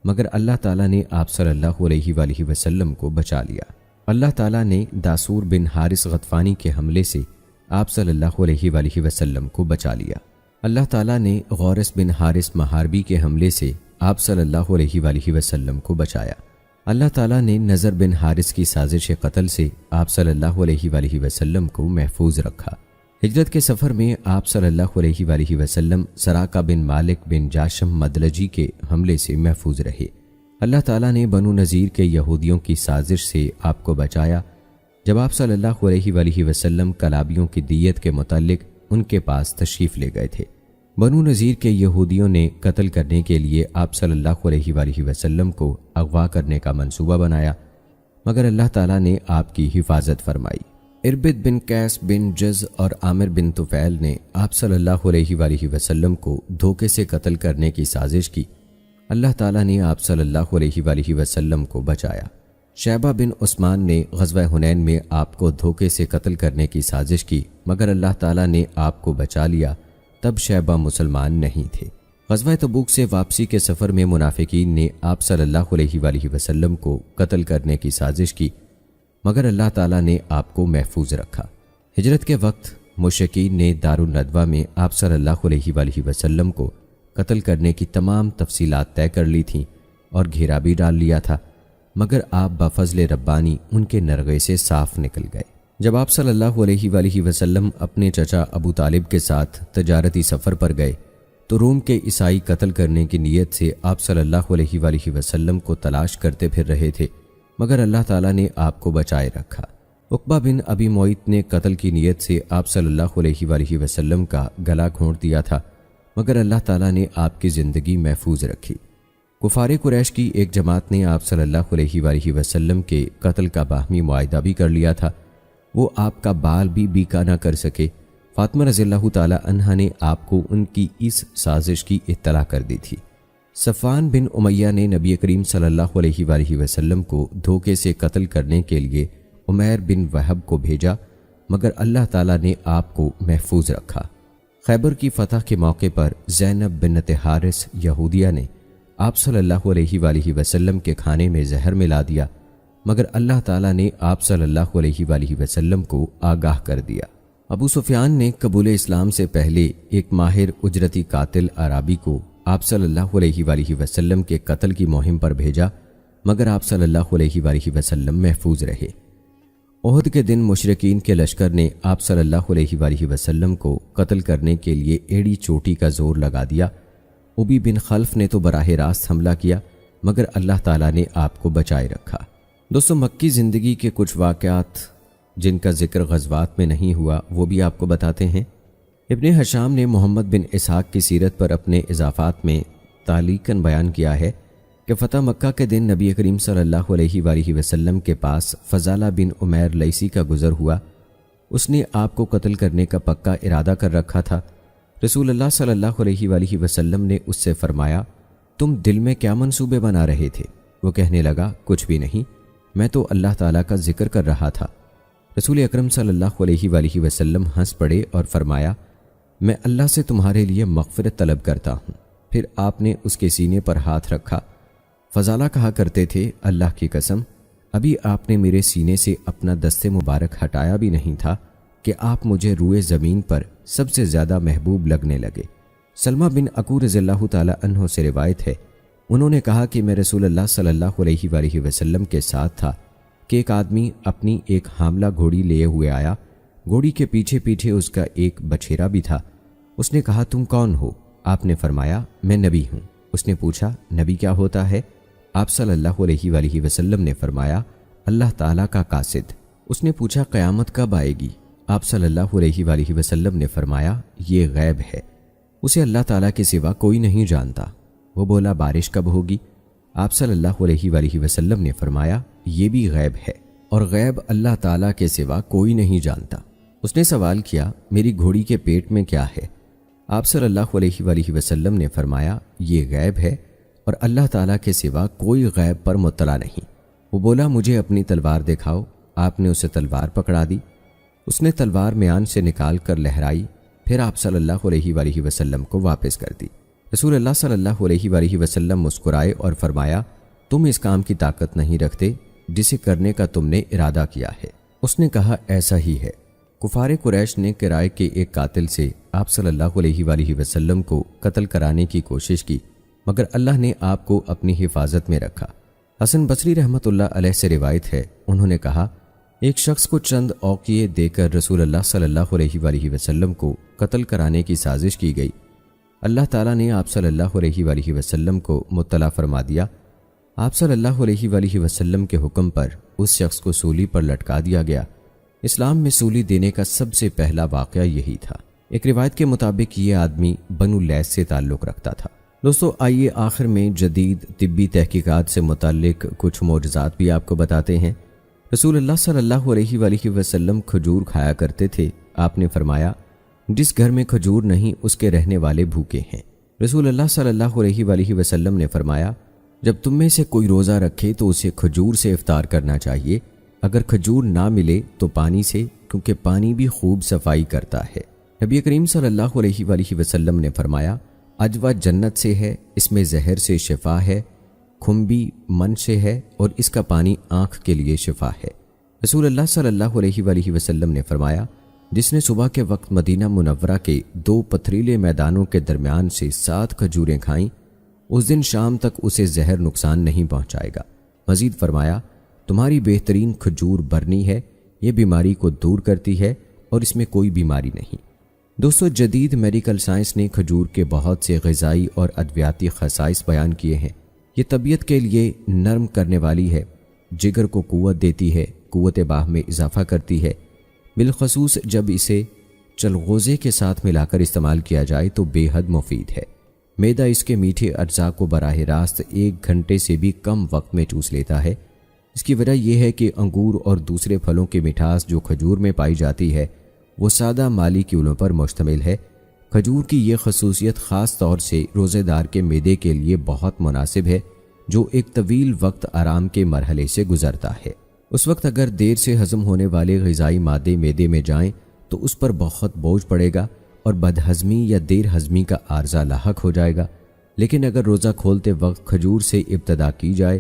مگر اللہ تعالیٰ نے آپ صلی اللہ علیہ وآلہ وسلم کو بچا لیا۔ اللہ تعالیٰ نے داسور بن حارث غطفانی کے حملے سے آپ صلی اللہ علیہ وآلہ وسلم کو بچا لیا۔ اللہ تعالیٰ نے غورث بن حارث محاربی کے حملے سے آپ صلی اللہ علیہ وآلہ وسلم کو بچایا۔ اللہ تعالیٰ نے نضر بن حارث کی سازش قتل سے آپ صلی اللہ علیہ وآلہ وسلم کو محفوظ رکھا۔ ہجرت کے سفر میں آپ صلی اللہ علیہ وآلہ وسلم سراقہ بن مالک بن جاشم مدلجی کے حملے سے محفوظ رہے۔ اللہ تعالیٰ نے بنو نذیر کے یہودیوں کی سازش سے آپ کو بچایا جب آپ صلی اللہ علیہ وآلہ وسلم کلابیوں کی دیت کے متعلق ان کے پاس تشریف لے گئے تھے۔ بنو نذیر کے یہودیوں نے قتل کرنے کے لیے آپ صلی اللہ علیہ وآلہ وسلم کو اغوا کرنے کا منصوبہ بنایا، مگر اللہ تعالیٰ نے آپ کی حفاظت فرمائی۔ اربد بن قیس بن جز اور عامر بن طفیل نے آپ صلی اللہ علیہ وآلہ وسلم کو دھوکے سے قتل کرنے کی سازش کی۔ اللہ تعالیٰ نے آپ صلی اللہ علیہ وآلہ وسلم کو بچایا۔ شیبہ بن عثمان نے غزوہ حنین میں آپ کو دھوکے سے قتل کرنے کی سازش کی، مگر اللہ تعالیٰ نے آپ کو بچا لیا، تب شیبہ مسلمان نہیں تھے۔ غزوہ تبوک سے واپسی کے سفر میں منافقین نے آپ صلی اللہ علیہ وآلہ وسلم کو قتل کرنے کی سازش کی، مگر اللہ تعالیٰ نے آپ کو محفوظ رکھا۔ ہجرت کے وقت مشرکین نے دارالندوہ میں آپ صلی اللہ علیہ وآلہ وسلم کو قتل کرنے کی تمام تفصیلات طے کر لی تھیں اور گھیرا بھی ڈال لیا تھا، مگر آپ بفضل ربانی ان کے نرغے سے صاف نکل گئے۔ جب آپ صلی اللہ علیہ وآلہ وسلم اپنے چچا ابو طالب کے ساتھ تجارتی سفر پر گئے تو روم کے عیسائی قتل کرنے کی نیت سے آپ صلی اللہ علیہ وآلہ وسلم کو تلاش کرتے پھر رہے تھے، مگر اللہ تعالیٰ نے آپ کو بچائے رکھا۔ عقبہ بن ابی معیط نے قتل کی نیت سے آپ صلی اللہ علیہ وآلہ وسلم کا گلا گھونٹ دیا تھا، مگر اللہ تعالیٰ نے آپ کی زندگی محفوظ رکھی۔ کفار قریش کی ایک جماعت نے آپ صلی اللہ علیہ وآلہ وسلم کے قتل کا باہمی معاہدہ بھی کر لیا تھا، وہ آپ کا بال بھی بیکا نہ کر سکے۔ فاطمہ رضی اللہ تعالی عنہا نے آپ کو ان کی اس سازش کی اطلاع کر دی تھی۔ صفوان بن امیہ نے نبی کریم صلی اللہ علیہ وآلہ وسلم کو دھوکے سے قتل کرنے کے لیے عمیر بن وہب کو بھیجا، مگر اللہ تعالیٰ نے آپ کو محفوظ رکھا۔ خیبر کی فتح کے موقع پر زینب بنت حارث یہودیہ نے آپ صلی اللہ علیہ وآلہ وسلم کے کھانے میں زہر ملا دیا، مگر اللہ تعالیٰ نے آپ صلی اللہ علیہ وآلہ وسلم کو آگاہ کر دیا۔ ابو سفیان نے قبول اسلام سے پہلے ایک ماہر اجرتی قاتل عربی کو آپ صلی اللہ علیہ وآلہ وسلم کے قتل کی مہم پر بھیجا، مگر آپ صلی اللہ علیہ وآلہ وسلم محفوظ رہے۔ احد کے دن مشرکین کے لشکر نے آپ صلی اللہ علیہ وآلہ وسلم کو قتل کرنے کے لیے ایڑی چوٹی کا زور لگا دیا۔ ابی بن خلف نے تو براہ راست حملہ کیا، مگر اللہ تعالیٰ نے آپ کو بچائے رکھا۔ دوستو، مکی زندگی کے کچھ واقعات جن کا ذکر غزوات میں نہیں ہوا وہ بھی آپ کو بتاتے ہیں۔ ابن ہشام نے محمد بن اسحاق کی سیرت پر اپنے اضافات میں تعلیقاً بیان کیا ہے کہ فتح مکہ کے دن نبی کریم صلی اللہ علیہ وآلہ وسلم کے پاس فضالہ بن عمیر لیثی کا گزر ہوا۔ اس نے آپ کو قتل کرنے کا پکا ارادہ کر رکھا تھا۔ رسول اللہ صلی اللہ علیہ وآلہ وسلم نے اس سے فرمایا، تم دل میں کیا منصوبے بنا رہے تھے؟ وہ کہنے لگا کچھ بھی نہیں، میں تو اللہ تعالیٰ کا ذکر کر رہا تھا۔ رسول اکرم صلی اللہ علیہ وآلہ وسلم ہنس پڑے اور فرمایا میں اللہ سے تمہارے لیے مغفرت طلب کرتا ہوں۔ پھر آپ نے اس کے سینے پر ہاتھ رکھا۔ فضالہ کہا کرتے تھے اللہ کی قسم ابھی آپ نے میرے سینے سے اپنا دست مبارک ہٹایا بھی نہیں تھا کہ آپ مجھے روئے زمین پر سب سے زیادہ محبوب لگنے لگے۔ سلمہ بن اکو رضی اللہ تعالی عنہ سے روایت ہے، انہوں نے کہا کہ میں رسول اللہ صلی اللہ علیہ وآلہ وسلم کے ساتھ تھا کہ ایک آدمی اپنی ایک حاملہ گھوڑی لیے ہوئے آیا۔ گھوڑی کے پیچھے پیچھے اس کا ایک بچھیرا بھی تھا۔ اس نے کہا تم کون ہو؟ آپ نے فرمایا میں نبی ہوں۔ اس نے پوچھا نبی کیا ہوتا ہے؟ آپ صلی اللہ علیہ وآلہ وسلم نے فرمایا اللہ تعالیٰ کا قاصد۔ اس نے پوچھا قیامت کب آئے گی؟ آپ صلی اللہ علیہ وآلہ وسلم نے فرمایا یہ غیب ہے، اسے اللہ تعالیٰ کے سوا کوئی نہیں جانتا۔ وہ بولا بارش کب ہوگی؟ آپ صلی اللہ علیہ وآلہ وسلم نے فرمایا یہ بھی غیب ہے، اور غیب اللہ تعالیٰ کے سوا کوئی نہیں جانتا۔ اس نے سوال کیا میری گھوڑی کے پیٹ میں کیا ہے؟ آپ صلی اللہ علیہ وآلہ وسلم نے فرمایا یہ غیب ہے اور اللہ تعالیٰ کے سوا کوئی غیب پر مطلع نہیں۔ وہ بولا مجھے اپنی تلوار دکھاؤ۔ آپ نے اسے تلوار پکڑا دی۔ اس نے تلوار میان سے نکال کر لہرائی، پھر آپ صلی اللہ علیہ وآلہ وسلم کو واپس کر دی۔ رسول اللہ صلی اللہ علیہ وآلہ وسلم مسکرائے اور فرمایا تم اس کام کی طاقت نہیں رکھتے جسے کرنے کا تم نے ارادہ کیا ہے۔ اس نے کہا ایسا ہی ہے۔ کفار قریش نے کرائے کے ایک قاتل سے آپ صلی اللہ علیہ وآلہ وسلم کو قتل کرانے کی کوشش کی، مگر اللہ نے آپ کو اپنی حفاظت میں رکھا۔ حسن بصری رحمۃ اللہ علیہ سے روایت ہے، انہوں نے کہا ایک شخص کو چند اوقیے دے کر رسول اللہ صلی اللہ علیہ وآلہ وسلم کو قتل کرانے کی سازش کی گئی۔ اللہ تعالیٰ نے آپ صلی اللہ علیہ وآلہ وسلم کو مطلع فرما دیا۔ آپ صلی اللہ علیہ وآلہ وسلم کے حکم پر اس شخص کو سولی پر لٹکا دیا گیا۔ اسلام میں سولی دینے کا سب سے پہلا واقعہ یہی تھا۔ ایک روایت کے مطابق یہ آدمی بنو لیث سے تعلق رکھتا تھا۔ دوستو آئیے آخر میں جدید طبی تحقیقات سے متعلق کچھ معجزات بھی آپ کو بتاتے ہیں۔ رسول اللہ صلی اللہ علیہ وآلہ وسلم کھجور کھایا کرتے تھے۔ آپ نے فرمایا جس گھر میں کھجور نہیں اس کے رہنے والے بھوکے ہیں۔ رسول اللہ صلی اللہ علیہ وآلہ وسلم نے فرمایا جب تم میں سے کوئی روزہ رکھے تو اسے کھجور سے افطار کرنا چاہیے، اگر کھجور نہ ملے تو پانی سے، کیونکہ پانی بھی خوب صفائی کرتا ہے۔ نبی کریم صلی اللہ علیہ وآلہ وسلم نے فرمایا عجوہ جنت سے ہے، اس میں زہر سے شفا ہے، کھمبی من سے ہے اور اس کا پانی آنکھ کے لیے شفا ہے۔ رسول اللہ صلی اللہ علیہ وآلہ وسلم نے فرمایا جس نے صبح کے وقت مدینہ منورہ کے 2 پتھریلے میدانوں کے درمیان سے 7 کھجوریں کھائیں، اس دن شام تک اسے زہر نقصان نہیں پہنچائے گا۔ مزید فرمایا تمہاری بہترین کھجور برنی ہے، یہ بیماری کو دور کرتی ہے اور اس میں کوئی بیماری نہیں۔ دوستو جدید میڈیکل سائنس نے کھجور کے بہت سے غذائی اور ادویاتی خصائص بیان کیے ہیں۔ یہ طبیعت کے لیے نرم کرنے والی ہے، جگر کو قوت دیتی ہے، قوت باہ میں اضافہ کرتی ہے، بالخصوص جب اسے چلغوزے کے ساتھ ملا کر استعمال کیا جائے تو بے حد مفید ہے۔ معدہ اس کے میٹھے اجزاء کو براہ راست 1 گھنٹے سے بھی کم وقت میں چوس لیتا ہے۔ اس کی وجہ یہ ہے کہ انگور اور دوسرے پھلوں کی مٹھاس جو کھجور میں پائی جاتی ہے وہ سادہ مالیکیولوں پر مشتمل ہے۔ کھجور کی یہ خصوصیت خاص طور سے روزے دار کے معدے کے لیے بہت مناسب ہے جو ایک طویل وقت آرام کے مرحلے سے گزرتا ہے۔ اس وقت اگر دیر سے ہضم ہونے والے غذائی مادے معدے میں جائیں تو اس پر بہت بوجھ پڑے گا اور بدہضمی یا دیر ہضمی کا عارضہ لاحق ہو جائے گا۔ لیکن اگر روزہ کھولتے وقت کھجور سے ابتدا کی جائے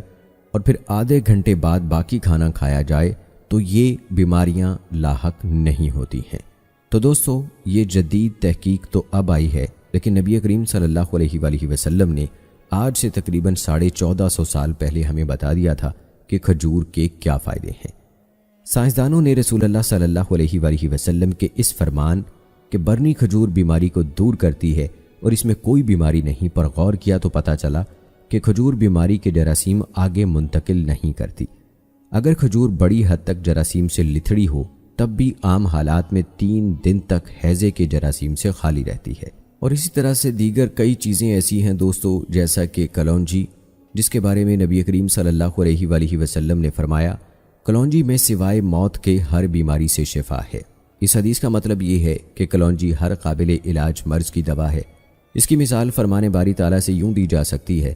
اور پھر آدھے گھنٹے بعد باقی کھانا کھایا جائے تو یہ بیماریاں لاحق نہیں ہوتی ہیں۔ تو دوستو یہ جدید تحقیق تو اب آئی ہے، لیکن نبی کریم صلی اللہ علیہ وآلہ وسلم نے آج سے تقریباً 1450 سال پہلے ہمیں بتا دیا تھا کہ کھجور کے کیا فائدے ہیں۔ سائنسدانوں نے رسول اللہ صلی اللہ علیہ وآلہ وسلم کے اس فرمان کہ برنی کھجور بیماری کو دور کرتی ہے اور اس میں کوئی بیماری نہیں پر غور کیا تو پتہ چلا کہ کھجور بیماری کے جراثیم آگے منتقل نہیں کرتی۔ اگر کھجور بڑی حد تک جراثیم سے لتھڑی ہو تب بھی عام حالات میں 3 دن تک ہیضے کے جراثیم سے خالی رہتی ہے۔ اور اسی طرح سے دیگر کئی چیزیں ایسی ہیں دوستو، جیسا کہ کلونجی، جس کے بارے میں نبی کریم صلی اللہ علیہ وآلہ وسلم نے فرمایا کلونجی میں سوائے موت کے ہر بیماری سے شفا ہے۔ اس حدیث کا مطلب یہ ہے کہ کلونجی ہر قابل علاج مرض کی دوا ہے۔ اس کی مثال فرمان باری تعالیٰ سے یوں دی جا سکتی ہے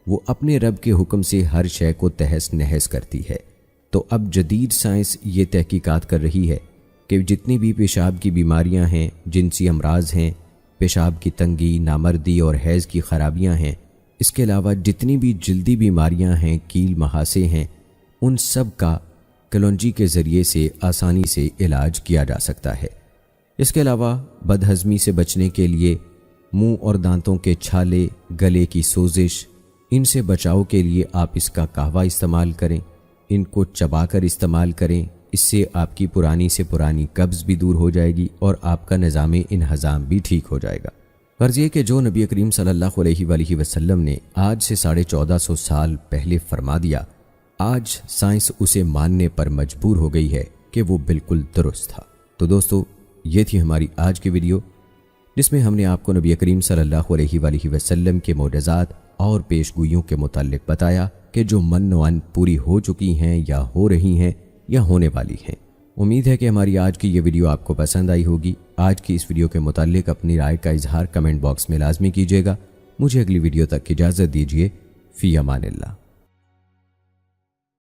وہ اپنے رب کے حکم سے ہر شے کو تہس نہس کرتی ہے۔ تو اب جدید سائنس یہ تحقیقات کر رہی ہے کہ جتنی بھی پیشاب کی بیماریاں ہیں، جنسی امراض ہیں، پیشاب کی تنگی، نامردی اور حیض کی خرابیاں ہیں، اس کے علاوہ جتنی بھی جلدی بیماریاں ہیں، کیل مہاسے ہیں، ان سب کا کلونجی کے ذریعے سے آسانی سے علاج کیا جا سکتا ہے۔ اس کے علاوہ بد ہضمی سے بچنے کے لیے منہ اور دانتوں کے چھالے، گلے کی سوزش، ان سے بچاؤ کے لیے آپ اس کا قہوہ استعمال کریں، ان کو چبا کر استعمال کریں۔ اس سے آپ کی پرانی سے پرانی قبض بھی دور ہو جائے گی اور آپ کا نظام انہضام بھی ٹھیک ہو جائے گا۔ غرض یہ کہ جو نبی کریم صلی اللہ علیہ وآلہ وسلم نے آج سے 1450 سال پہلے فرما دیا، آج سائنس اسے ماننے پر مجبور ہو گئی ہے کہ وہ بالکل درست تھا۔ تو دوستو، یہ تھی ہماری آج کی ویڈیو، جس میں ہم نے آپ کو نبی کریم صلی اللہ علیہ وآلہ وسلم کے معجزات اور پیشگوئیوں کے متعلق بتایا کہ جو من و عن پوری ہو چکی ہیں یا ہو رہی ہیں یا ہونے والی ہیں۔ امید ہے کہ ہماری آج کی یہ ویڈیو آپ کو پسند آئی ہوگی۔ آج کی اس ویڈیو کے متعلق اپنی رائے کا اظہار کمنٹ باکس میں لازمی کیجیے گا۔ مجھے اگلی ویڈیو تک اجازت دیجیے۔ فی امان اللہ۔